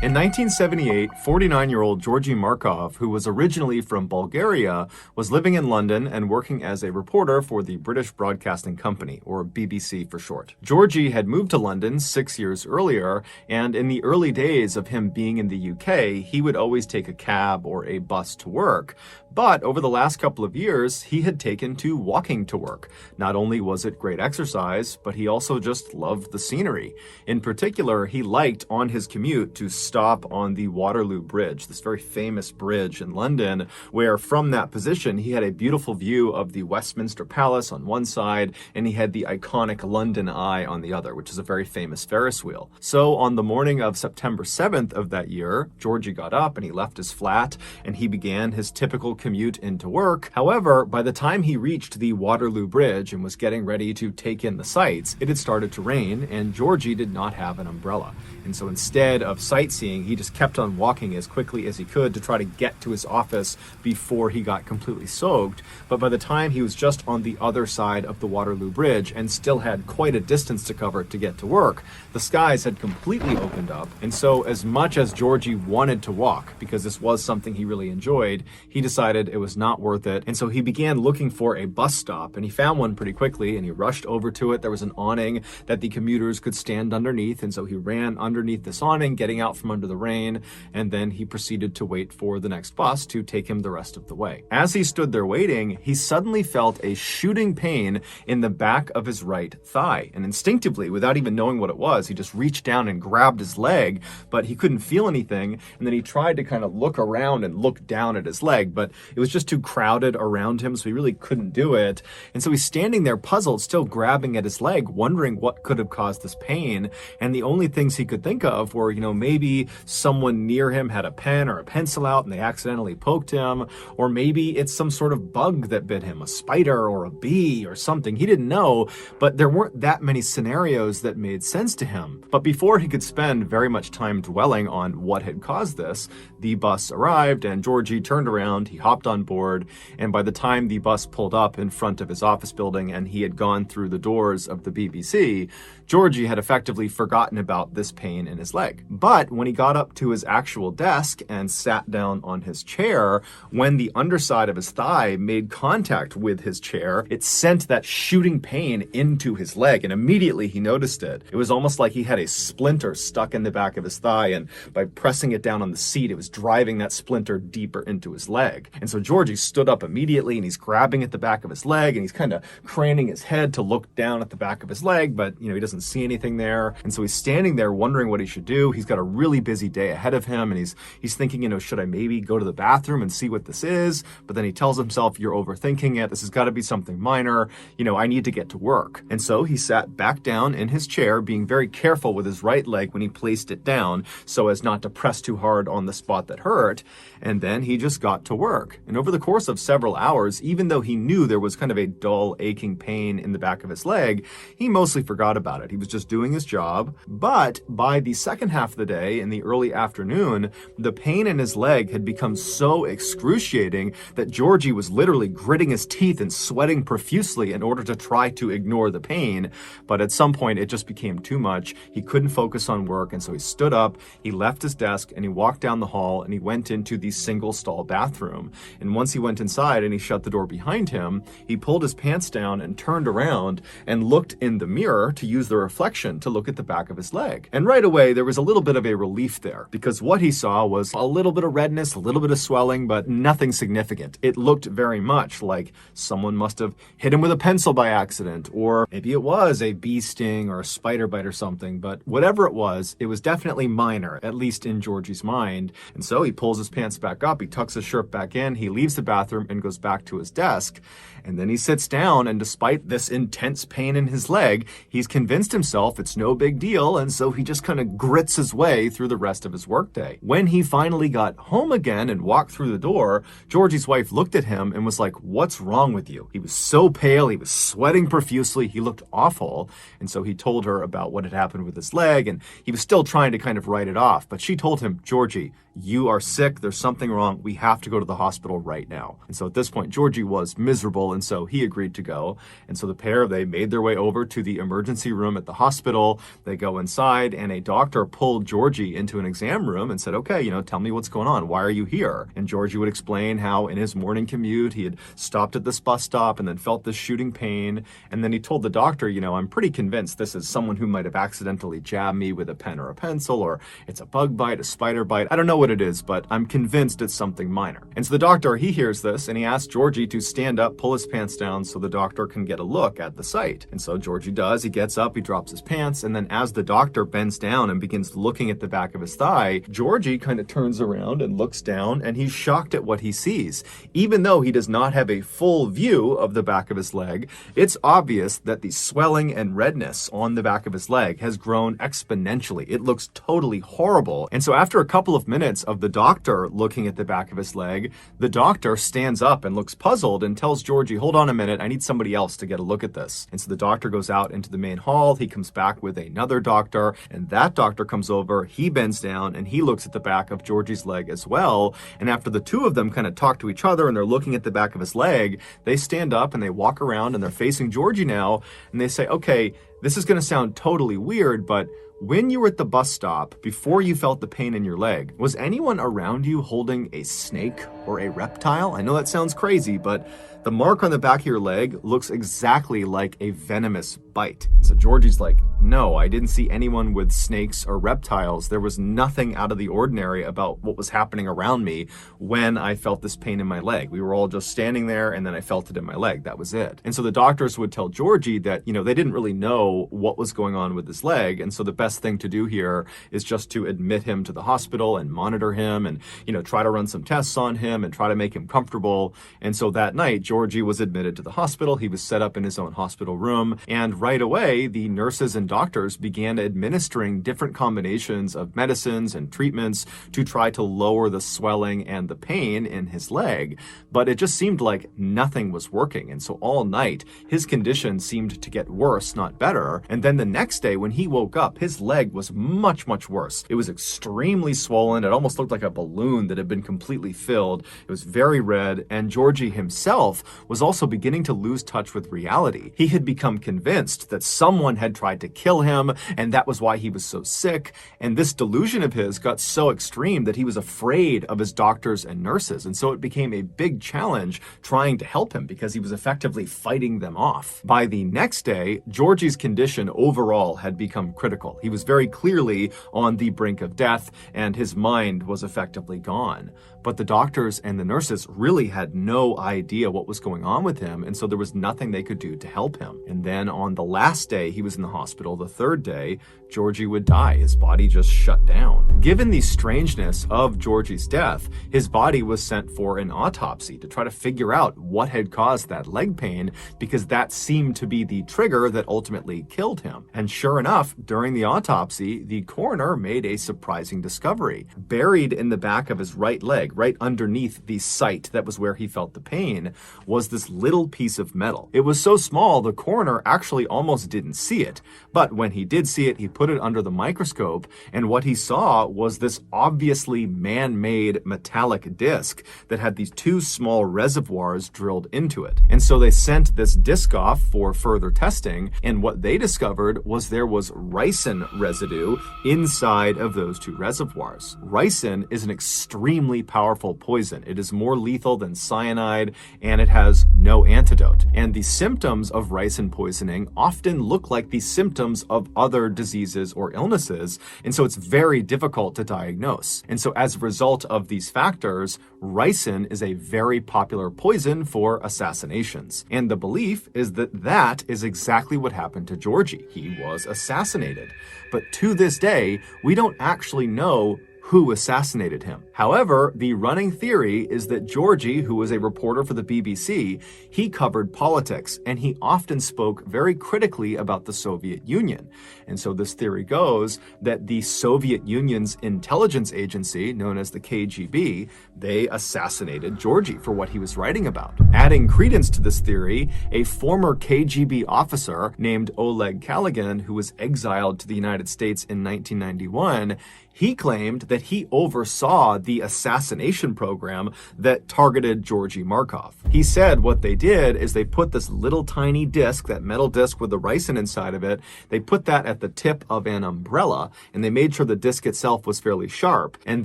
In 1978, 49-year-old Georgy Markov, who was originally from Bulgaria, was living in London and working as a reporter for the British Broadcasting Company, or BBC for short. Georgy had moved to London 6 years earlier, and in the early days of him being in the UK, he would always take a cab or a bus to work. But over the last couple of years, he had taken to walking to work. Not only was it great exercise, but he also just loved the scenery. In particular, he liked on his commute to stop on the Waterloo Bridge, this very famous bridge in London, where from that position, he had a beautiful view of the Westminster Palace on one side, and he had the iconic London Eye on the other, which is a very famous Ferris wheel. So on the morning of September 7th of that year, Georgy got up and he left his flat, and he began his typical commute into work. However, by the time he reached the Waterloo Bridge and was getting ready to take in the sights, it had started to rain, and Georgy did not have an umbrella. And so instead of sightseeing, he just kept on walking as quickly as he could to try to get to his office before he got completely soaked. But by the time he was just on the other side of the Waterloo Bridge and still had quite a distance to cover to get to work, the skies had completely opened up. And so as much as Georgy wanted to walk, because this was something he really enjoyed, he decided it was not worth it. And so he began looking for a bus stop, and he found one pretty quickly, and he rushed over to it. There was an awning that the commuters could stand underneath, and so he ran underneath this awning, getting out from under the rain, and then he proceeded to wait for the next bus to take him the rest of the way. As he stood there waiting, he suddenly felt a shooting pain in the back of his right thigh, and instinctively, without even knowing what it was, he just reached down and grabbed his leg, but he couldn't feel anything, and then he tried to kind of look around and look down at his leg, but it was just too crowded around him, so he really couldn't do it. And so he's standing there puzzled, still grabbing at his leg, wondering what could have caused this pain, and the only things he could could think of where, maybe someone near him had a pen or a pencil out and they accidentally poked him, or maybe it's some sort of bug that bit him, a spider or a bee or something. He didn't know, but there weren't that many scenarios that made sense to him. But before he could spend very much time dwelling on what had caused this, the bus arrived and Georgie turned around, he hopped on board, and by the time the bus pulled up in front of his office building and he had gone through the doors of the BBC, Georgie had effectively forgotten about this pain in his leg. But when he got up to his actual desk and sat down on his chair, when the underside of his thigh made contact with his chair, it sent that shooting pain into his leg, and immediately he noticed it. It was almost like he had a splinter stuck in the back of his thigh, and by pressing it down on the seat, it was driving that splinter deeper into his leg. And so Georgie stood up immediately, and he's grabbing at the back of his leg, and he's kind of craning his head to look down at the back of his leg, but he doesn't see anything there. And so he's standing there wondering what he should do. He's got a really busy day ahead of him, and he's thinking, should I maybe go to the bathroom and see what this is? But then he tells himself, you're overthinking it. This has got to be something minor. I need to get to work. And so he sat back down in his chair, being very careful with his right leg when he placed it down so as not to press too hard on the spot that hurt. And then he just got to work. And over the course of several hours, even though he knew there was kind of a dull, aching pain in the back of his leg, he mostly forgot about it. He was just doing his job. But by the second half of the day, in the early afternoon, the pain in his leg had become so excruciating that Georgie was literally gritting his teeth and sweating profusely in order to try to ignore the pain. But at some point, it just became too much. He couldn't focus on work, and so he stood up, he left his desk, and he walked down the hall, and he went into the single stall bathroom. And once he went inside and he shut the door behind him, he pulled his pants down and turned around and looked in the mirror to use the reflection to look at the back of his leg. And right away, there was a little bit of a relief there, because what he saw was a little bit of redness, a little bit of swelling, but nothing significant. It looked very much like someone must have hit him with a pencil by accident, or maybe it was a bee sting or a spider bite or something, but whatever it was definitely minor, at least in Georgie's mind. And so he pulls his pants back up, he tucks his shirt back in, he leaves the bathroom and goes back to his desk. And then he sits down, and despite this intense pain in his leg, he's convinced himself it's no big deal, and so he just kind of grits his way through the rest of his workday. When he finally got home again and walked through the door, Georgie's wife looked at him and was like, "What's wrong with you?" He was so pale, he was sweating profusely, he looked awful. And so he told her about what had happened with his leg, and he was still trying to kind of write it off. But she told him, "Georgie, you are sick, there's something wrong, we have to go to the hospital right now." And so at this point, Georgie was miserable, and so he agreed to go. And so the pair, they made their way over to the emergency room at the hospital. They go inside, and a doctor pulled Georgie into an exam room and said, "Okay, tell me what's going on. Why are you here?" And Georgie would explain how in his morning commute, he had stopped at this bus stop and then felt this shooting pain. And then he told the doctor, "I'm pretty convinced this is someone who might have accidentally jabbed me with a pen or a pencil, or it's a bug bite, a spider bite. I don't know what it is, but I'm convinced it's something minor." And so the doctor, he hears this, and he asks Georgie to stand up, pull his pants down so the doctor can get a look at the site. And so Georgie does. He gets up, he drops his pants, and then as the doctor bends down and begins looking at the back of his thigh, Georgie kind of turns around and looks down, and he's shocked at what he sees. Even though he does not have a full view of the back of his leg, it's obvious that the swelling and redness on the back of his leg has grown exponentially. It looks totally horrible. And so after a couple of minutes of the doctor looking at the back of his leg, the doctor stands up and looks puzzled and tells Georgie, "Hold on a minute, I need somebody else to get a look at this." And so the doctor goes out into the main hall, he comes back with another doctor, and that doctor comes over, he bends down, and he looks at the back of Georgie's leg as well. And after the two of them kind of talk to each other and they're looking at the back of his leg, they stand up and they walk around and they're facing Georgie now, and they say, "Okay, this is going to sound totally weird, but when you were at the bus stop, before you felt the pain in your leg, was anyone around you holding a snake or a reptile?" I know that sounds crazy, but the mark on the back of your leg looks exactly like a venomous bite. So Georgie's like, "No, I didn't see anyone with snakes or reptiles. There was nothing out of the ordinary about what was happening around me when I felt this pain in my leg. We were all just standing there, and then I felt it in my leg. That was it." And so the doctors would tell Georgie that, they didn't really know what was going on with his leg. And so the best thing to do here is just to admit him to the hospital and monitor him and, try to run some tests on him and try to make him comfortable. And so that night, Georgie was admitted to the hospital. He was set up in his own hospital room. And right right away, the nurses and doctors began administering different combinations of medicines and treatments to try to lower the swelling and the pain in his leg. But it just seemed like nothing was working. And so all night, his condition seemed to get worse, not better. And then the next day, when he woke up, his leg was much, much worse. It was extremely swollen. It almost looked like a balloon that had been completely filled. It was very red. And Georgie himself was also beginning to lose touch with reality. He had become convinced that someone had tried to kill him, and that was why he was so sick. And this delusion of his got so extreme that he was afraid of his doctors and nurses. And so it became a big challenge trying to help him because he was effectively fighting them off. By the next day, Georgie's condition overall had become critical. He was very clearly on the brink of death, and his mind was effectively gone. But the doctors and the nurses really had no idea what was going on with him, and so there was nothing they could do to help him. And then on the last day he was in the hospital, the third day, Georgie would die. His body just shut down. Given the strangeness of Georgie's death, his body was sent for an autopsy to try to figure out what had caused that leg pain, because that seemed to be the trigger that ultimately killed him. And sure enough, during the autopsy, the coroner made a surprising discovery. Buried in the back of his right leg, right underneath the site that was where he felt the pain, was this little piece of metal. It was so small, the coroner actually almost didn't see it. But when he did see it, he put it under the microscope, and what he saw was this obviously man-made metallic disc that had these two small reservoirs drilled into it. And so they sent this disc off for further testing, and what they discovered was there was ricin residue inside of those two reservoirs. Ricin is an extremely powerful poison. It is more lethal than cyanide, and it has no antidote. And the symptoms of ricin poisoning often look like the symptoms of other diseases or illnesses, and so it's very difficult to diagnose. And so as a result of these factors, ricin is a very popular poison for assassinations. And the belief is that that is exactly what happened to Georgie. He was assassinated. But to this day, we don't actually know who assassinated him. However, the running theory is that Georgie, who was a reporter for the BBC, he covered politics, and he often spoke very critically about the Soviet Union. And so this theory goes that the Soviet Union's intelligence agency, known as the KGB, they assassinated Georgie for what he was writing about. Adding credence to this theory, a former KGB officer named Oleg Kalugin, who was exiled to the United States in 1991, he claimed that he oversaw the assassination program that targeted Georgy Markov. He said what they did is they put this little tiny disc, that metal disc with the ricin inside of it, they put that at the tip of an umbrella, and they made sure the disc itself was fairly sharp. And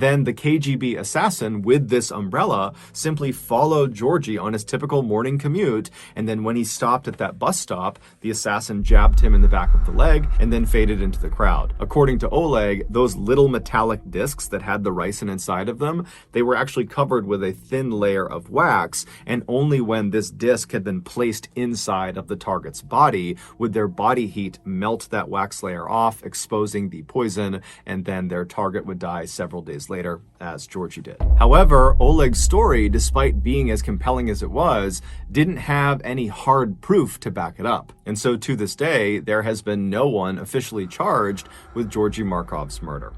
then the KGB assassin with this umbrella simply followed Georgie on his typical morning commute, and then when he stopped at that bus stop, the assassin jabbed him in the back of the leg and then faded into the crowd. According to Oleg, those little metallic discs that had the ricin inside of them, they were actually covered with a thin layer of wax, and only when this disc had been placed inside of the target's body would their body heat melt that wax layer off, exposing the poison, and then their target would die several days later, as Georgie did. However, Oleg's story, despite being as compelling as it was, didn't have any hard proof to back it up. And so to this day, there has been no one officially charged with Georgy Markov's murder.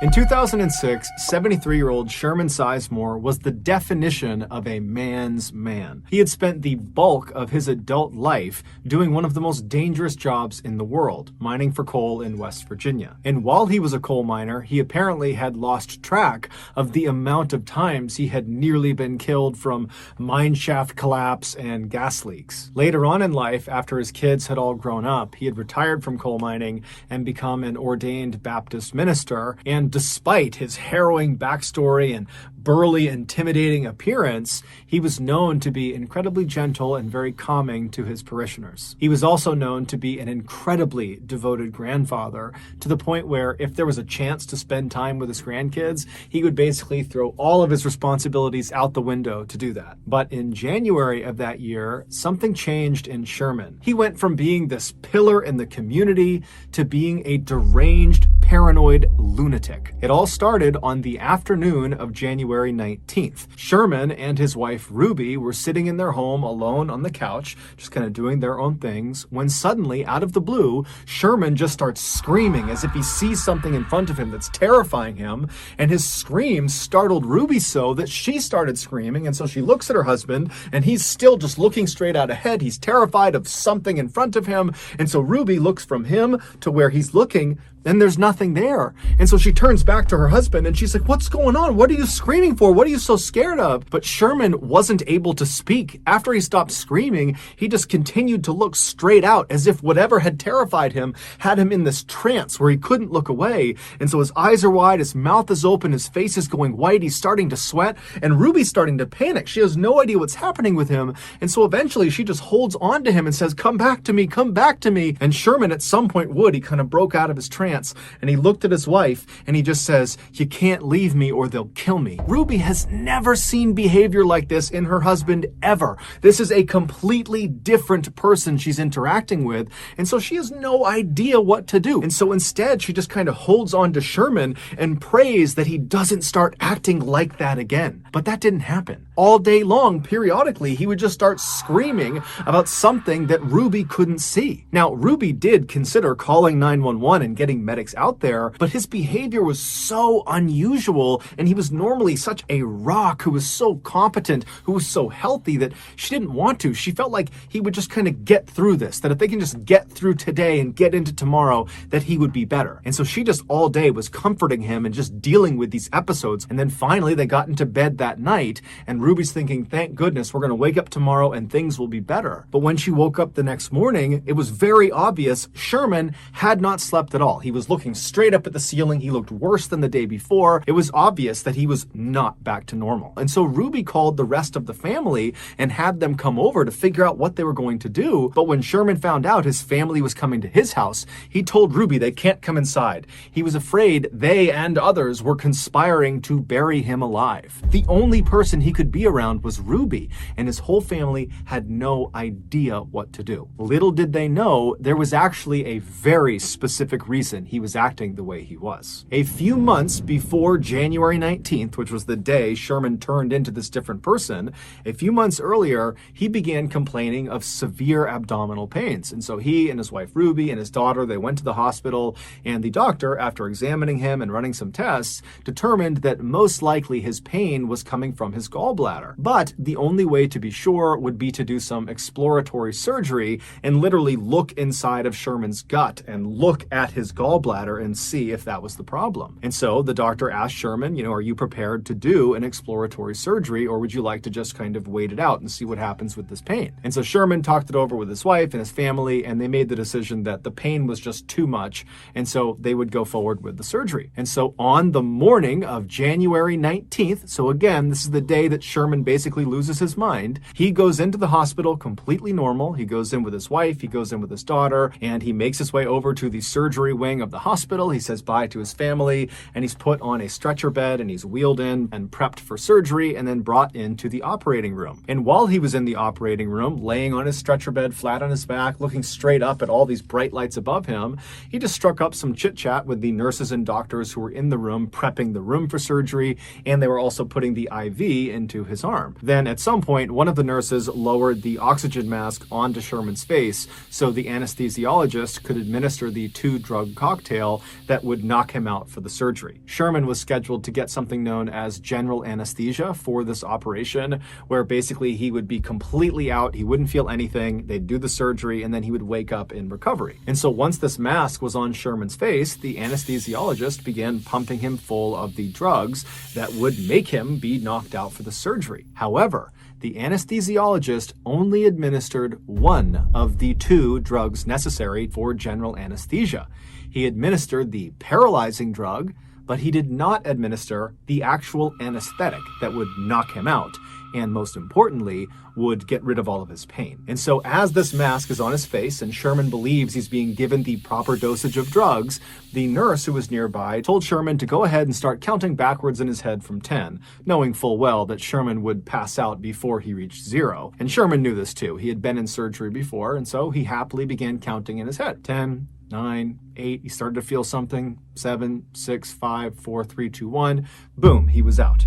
In 2006, 73-year-old Sherman Sizemore was the definition of a man's man. He had spent the bulk of his adult life doing one of the most dangerous jobs in the world, mining for coal in West Virginia. And while he was a coal miner, he apparently had lost track of the amount of times he had nearly been killed from mine shaft collapse and gas leaks. Later on in life, after his kids had all grown up, he had retired from coal mining and become an ordained Baptist minister, and despite his harrowing backstory and burly, intimidating appearance, he was known to be incredibly gentle and very calming to his parishioners. He was also known to be an incredibly devoted grandfather, to the point where if there was a chance to spend time with his grandkids, he would basically throw all of his responsibilities out the window to do that. But in January of that year, something changed in Sherman. He went from being this pillar in the community to being a deranged, paranoid lunatic. It all started on the afternoon of January 19th. Sherman and his wife Ruby were sitting in their home alone on the couch, just kind of doing their own things, when suddenly, out of the blue, Sherman just starts screaming as if he sees something in front of him that's terrifying him, and his scream startled Ruby so that she started screaming, and so she looks at her husband, and he's still just looking straight out ahead. He's terrified of something in front of him, and so Ruby looks from him to where he's looking, and there's nothing there. And so she turns back to her husband and she's like, "What's going on? What are you screaming for? What are you so scared of?" But Sherman wasn't able to speak. After he stopped screaming, he just continued to look straight out as if whatever had terrified him had him in this trance where he couldn't look away. And so his eyes are wide, his mouth is open, his face is going white, he's starting to sweat, and Ruby's starting to panic. She has no idea what's happening with him. And so eventually she just holds on to him and says, "Come back to me, come back to me." And Sherman at some point he kind of broke out of his trance. And he looked at his wife and he just says, "You can't leave me or they'll kill me." Ruby has never seen behavior like this in her husband ever. This is a completely different person she's interacting with. And so she has no idea what to do. And so instead, she just kind of holds on to Sherman and prays that he doesn't start acting like that again. But that didn't happen. All day long, periodically, he would just start screaming about something that Ruby couldn't see. Now, Ruby did consider calling 911 and getting medics out there, but his behavior was so unusual, and he was normally such a rock who was so competent, who was so healthy, that she didn't want to. She felt like he would just kind of get through this, that if they can just get through today and get into tomorrow, that he would be better. And so she just all day was comforting him and just dealing with these episodes. And then finally they got into bed that night, and Ruby's thinking, "Thank goodness, we're going to wake up tomorrow and things will be better." But when she woke up the next morning, it was very obvious Sherman had not slept at all. He was looking straight up at the ceiling. He looked worse than the day before. It was obvious that he was not back to normal. And so Ruby called the rest of the family and had them come over to figure out what they were going to do. But when Sherman found out his family was coming to his house, he told Ruby they can't come inside. He was afraid they and others were conspiring to bury him alive. The only person he could be around was Ruby, and his whole family had no idea what to do. Little did they know there was actually a very specific reason he was acting the way he was. A few months before January 19th, which was the day Sherman turned into this different person, a few months earlier, he began complaining of severe abdominal pains. And so he and his wife Ruby and his daughter, they went to the hospital, and the doctor, after examining him and running some tests, determined that most likely his pain was coming from his gallbladder. But the only way to be sure would be to do some exploratory surgery and literally look inside of Sherman's gut and look at his gallbladder and see if that was the problem. And so the doctor asked Sherman, "Are you prepared to do an exploratory surgery, or would you like to just kind of wait it out and see what happens with this pain?" And so Sherman talked it over with his wife and his family, and they made the decision that the pain was just too much, and so they would go forward with the surgery. And so on the morning of January 19th, so again, this is the day that Sherman basically loses his mind, he goes into the hospital completely normal. He goes in with his wife, he goes in with his daughter, and he makes his way over to the surgery wing of the hospital. He says bye to his family, and he's put on a stretcher bed, and he's wheeled in and prepped for surgery, and then brought into the operating room. And while he was in the operating room, laying on his stretcher bed, flat on his back, looking straight up at all these bright lights above him, he just struck up some chit-chat with the nurses and doctors who were in the room, prepping the room for surgery, and they were also putting the IV into his arm. Then at some point, one of the nurses lowered the oxygen mask onto Sherman's face so the anesthesiologist could administer the two-drug cocktail that would knock him out for the surgery. Sherman was scheduled to get something known as general anesthesia for this operation, where basically he would be completely out, he wouldn't feel anything, they'd do the surgery, and then he would wake up in recovery. And so once this mask was on Sherman's face, the anesthesiologist began pumping him full of the drugs that would make him be knocked out for the surgery. However, the anesthesiologist only administered one of the two drugs necessary for general anesthesia. He administered the paralyzing drug, but he did not administer the actual anesthetic that would knock him out, and most importantly, would get rid of all of his pain. And so as this mask is on his face and Sherman believes he's being given the proper dosage of drugs, the nurse who was nearby told Sherman to go ahead and start counting backwards in his head from 10, knowing full well that Sherman would pass out before he reached 0. And Sherman knew this too. He had been in surgery before, and so he happily began counting in his head. 10, 9, 8. He started to feel something. 7, 6, 5, 4, 3, 2, 1. Boom, he was out.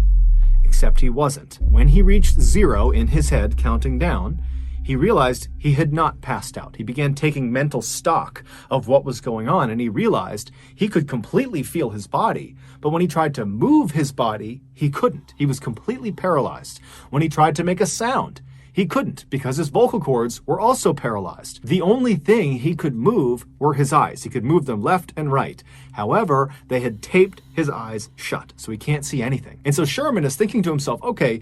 Except he wasn't. When he reached 0 in his head, counting down, he realized he had not passed out. He began taking mental stock of what was going on, and he realized he could completely feel his body. But when he tried to move his body, he couldn't. He was completely paralyzed. When he tried to make a sound, he couldn't because his vocal cords were also paralyzed. The only thing he could move were his eyes. He could move them left and right. However, they had taped his eyes shut, so he can't see anything. And so Sherman is thinking to himself, okay,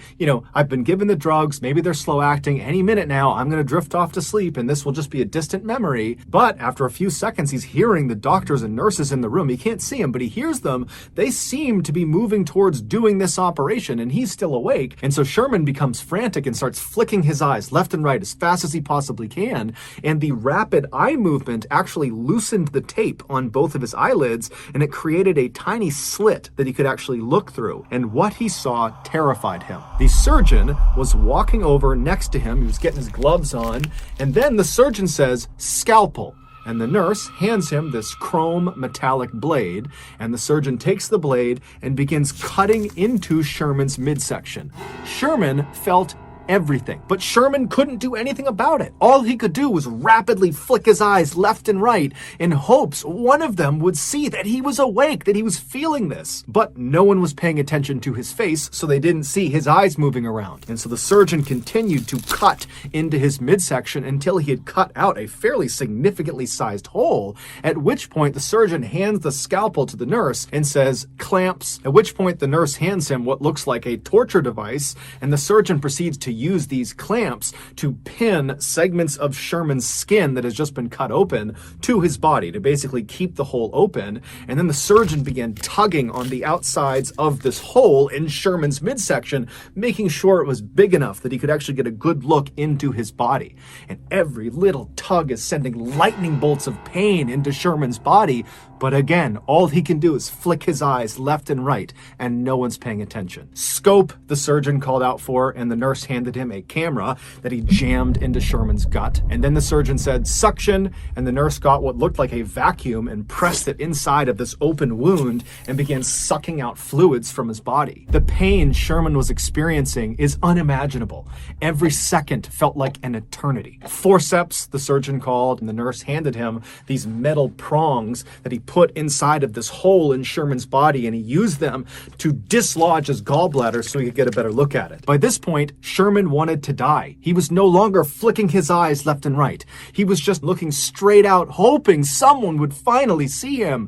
I've been given the drugs, maybe they're slow acting. Any minute now, I'm going to drift off to sleep and this will just be a distant memory. But after a few seconds, he's hearing the doctors and nurses in the room. He can't see them, but he hears them. They seem to be moving towards doing this operation, and he's still awake. And so Sherman becomes frantic and starts flicking his eyes left and right as fast as he possibly can. And the rapid eye movement actually loosened the tape on both of his eyelids, and it created a tiny slit that he could actually look through. And what he saw terrified him. The surgeon was walking over next to him. He was getting his gloves on. And then the surgeon says, "Scalpel." And the nurse hands him this chrome metallic blade, and the surgeon takes the blade and begins cutting into Sherman's midsection. Sherman felt everything, but Sherman couldn't do anything about it. All he could do was rapidly flick his eyes left and right in hopes one of them would see that he was awake, that he was feeling this. But no one was paying attention to his face, so they didn't see his eyes moving around. And so the surgeon continued to cut into his midsection until he had cut out a fairly significantly sized hole, at which point the surgeon hands the scalpel to the nurse and says, "Clamps," at which point the nurse hands him what looks like a torture device, and the surgeon proceeds to use these clamps to pin segments of Sherman's skin that has just been cut open to his body to basically keep the hole open. And then the surgeon began tugging on the outsides of this hole in Sherman's midsection, making sure it was big enough that he could actually get a good look into his body. And every little tug is sending lightning bolts of pain into Sherman's body. But again, all he can do is flick his eyes left and right, and no one's paying attention. "Scope," the surgeon called out for, and the nurse handed him a camera that he jammed into Sherman's gut. And then the surgeon said, "Suction," and the nurse got what looked like a vacuum and pressed it inside of this open wound and began sucking out fluids from his body. The pain Sherman was experiencing is unimaginable. Every second felt like an eternity. "Forceps," the surgeon called, and the nurse handed him these metal prongs that he put inside of this hole in Sherman's body, and he used them to dislodge his gallbladder so he could get a better look at it. By this point, Sherman wanted to die. He was no longer flicking his eyes left and right. He was just looking straight out, hoping someone would finally see him.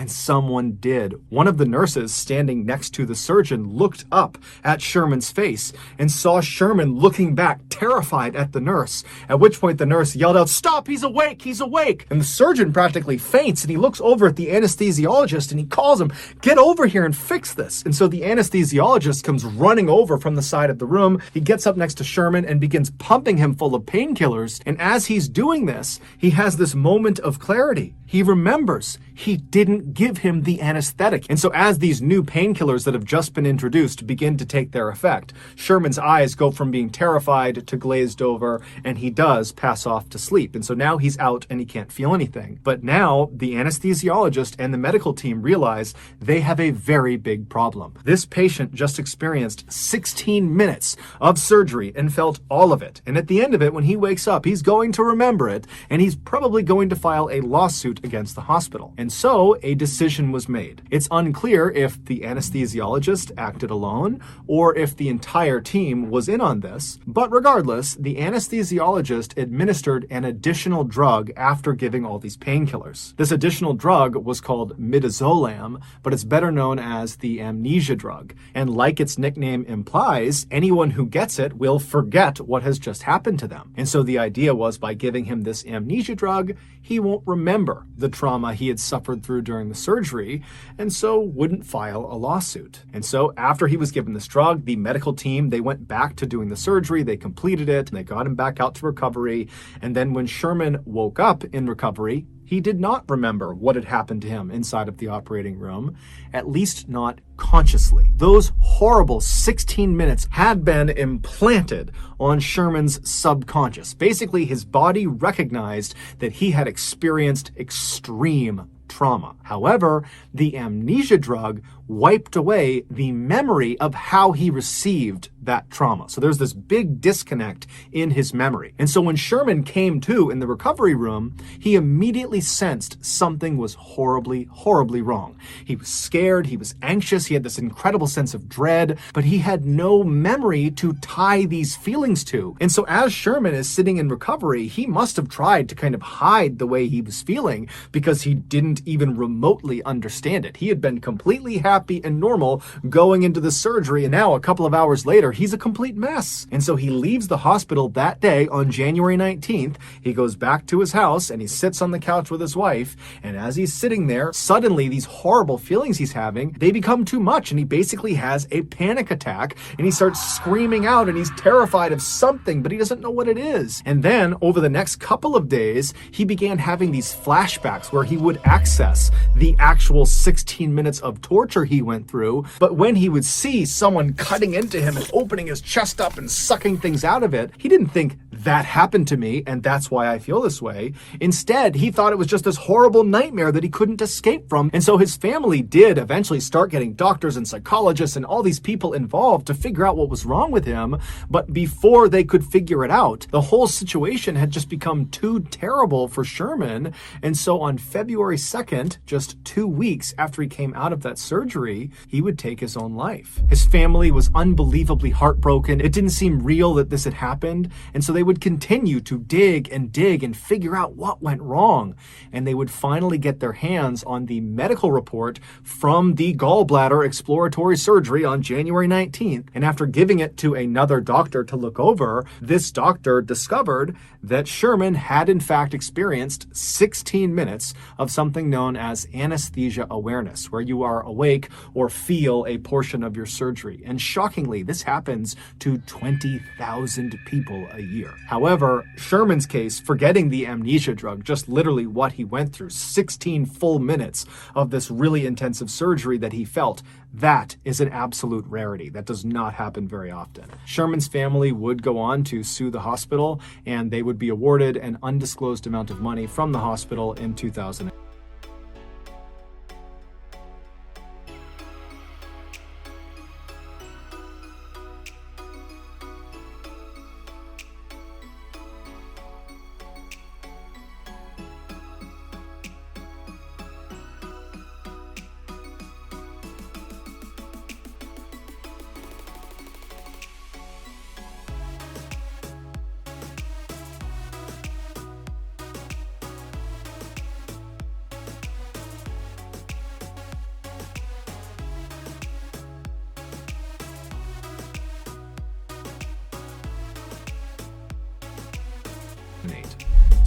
And someone did. One of the nurses standing next to the surgeon looked up at Sherman's face and saw Sherman looking back, terrified at the nurse, at which point the nurse yelled out, "Stop, he's awake, he's awake!" And the surgeon practically faints, and he looks over at the anesthesiologist and he calls him, "Get over here and fix this." And so the anesthesiologist comes running over from the side of the room. He gets up next to Sherman and begins pumping him full of painkillers. And as he's doing this, he has this moment of clarity. He remembers he didn't give him the anesthetic. And so as these new painkillers that have just been introduced begin to take their effect, Sherman's eyes go from being terrified to glazed over, and he does pass off to sleep. And so now he's out and he can't feel anything. But now the anesthesiologist and the medical team realize they have a very big problem. This patient just experienced 16 minutes of surgery and felt all of it. And at the end of it, when he wakes up, he's going to remember it, and he's probably going to file a lawsuit against the hospital. And so a decision was made. It's unclear if the anesthesiologist acted alone or if the entire team was in on this, but regardless, the anesthesiologist administered an additional drug after giving all these painkillers. This additional drug was called midazolam, but it's better known as the amnesia drug. And like its nickname implies, anyone who gets it will forget what has just happened to them. And so the idea was by giving him this amnesia drug, he won't remember the trauma he had suffered through during the surgery, and so wouldn't file a lawsuit. And so after he was given this drug, the medical team, they went back to doing the surgery, they completed it, and they got him back out to recovery. And then when Sherman woke up in recovery, He did not remember what had happened to him inside of the operating room, at least not consciously. Those horrible 16 minutes had been implanted on Sherman's subconscious. Basically, his body recognized that he had experienced extreme trauma. However, the amnesia drug wiped away the memory of how he received that trauma. So there's this big disconnect in his memory. And so when Sherman came to in the recovery room, he immediately sensed something was horribly, horribly wrong. He was scared, he was anxious, he had this incredible sense of dread, but he had no memory to tie these feelings to. And so as Sherman is sitting in recovery, he must have tried to kind of hide the way he was feeling because he didn't even remotely understand it. He had been completely happy and normal going into the surgery, and now a couple of hours later, he's a complete mess. And so he leaves the hospital that day on January 19th. He goes back to his house and he sits on the couch with his wife. And as he's sitting there, suddenly these horrible feelings he's having, they become too much. And he basically has a panic attack and he starts screaming out and he's terrified of something, but he doesn't know what it is. And then over the next couple of days, he began having these flashbacks where he would access the actual 16 minutes of torture he went through. But when he would see someone cutting into him and opening his chest up and sucking things out of it, he didn't think that happened to me and that's why I feel this way. Instead, he thought it was just this horrible nightmare that he couldn't escape from. And so his family did eventually start getting doctors and psychologists and all these people involved to figure out what was wrong with him. But before they could figure it out, the whole situation had just become too terrible for Sherman. And so on February 2nd, just 2 weeks after he came out of that surgery, he would take his own life. His family was unbelievably heartbroken. It didn't seem real that this had happened. And so they would continue to dig and figure out what went wrong. And they would finally get their hands on the medical report from the gallbladder exploratory surgery on January 19th. And after giving it to another doctor to look over, this doctor discovered that Sherman had in fact experienced 16 minutes of something known as anesthesia awareness, where you are awake or feel a portion of your surgery. And shockingly, this happens to 20,000 people a year. However, Sherman's case, forgetting the amnesia drug, just literally what he went through, 16 full minutes of this really intensive surgery that he felt, that is an absolute rarity. That does not happen very often. Sherman's family would go on to sue the hospital, and they would be awarded an undisclosed amount of money from the hospital in 2000.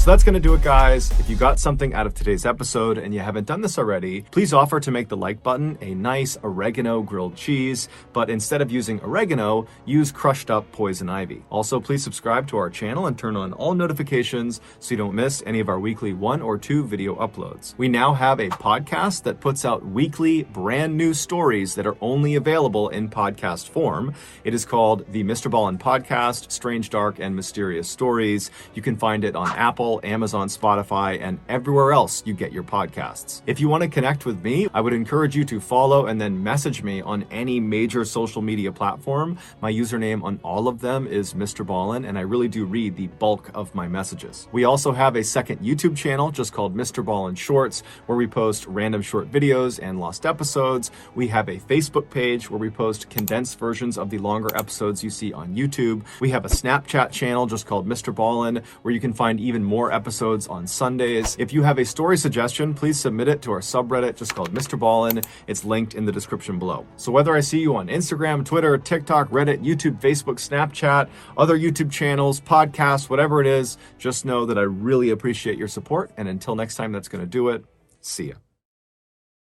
So that's going to do it, guys. If you got something out of today's episode and you haven't done this already, please offer to make the like button a nice oregano grilled cheese, but instead of using oregano, use crushed up poison ivy. Also, please subscribe to our channel and turn on all notifications so you don't miss any of our weekly 1 or 2 video uploads. We now have a podcast that puts out weekly brand new stories that are only available in podcast form. It is called the Mrballen Podcast, Strange, Dark, and Mysterious Stories. You can find it on Apple, Amazon, Spotify, and everywhere else you get your podcasts. If you want to connect with me, I would encourage you to follow and then message me on any major social media platform. My username on all of them is Mrballen, and I really do read the bulk of my messages. We also have a second YouTube channel just called Mrballen Shorts, where we post random short videos and lost episodes. We have a Facebook page where we post condensed versions of the longer episodes you see on YouTube. We have a Snapchat channel just called Mrballen, where you can find even more episodes on Sundays. If you have a story suggestion, please submit it to our subreddit just called Mrballen. It's linked in the description below. So whether I see you on Instagram, Twitter, TikTok, Reddit, YouTube, Facebook, Snapchat, other YouTube channels, podcasts, whatever it is, just know that I really appreciate your support. And until next time, that's going to do it. See ya.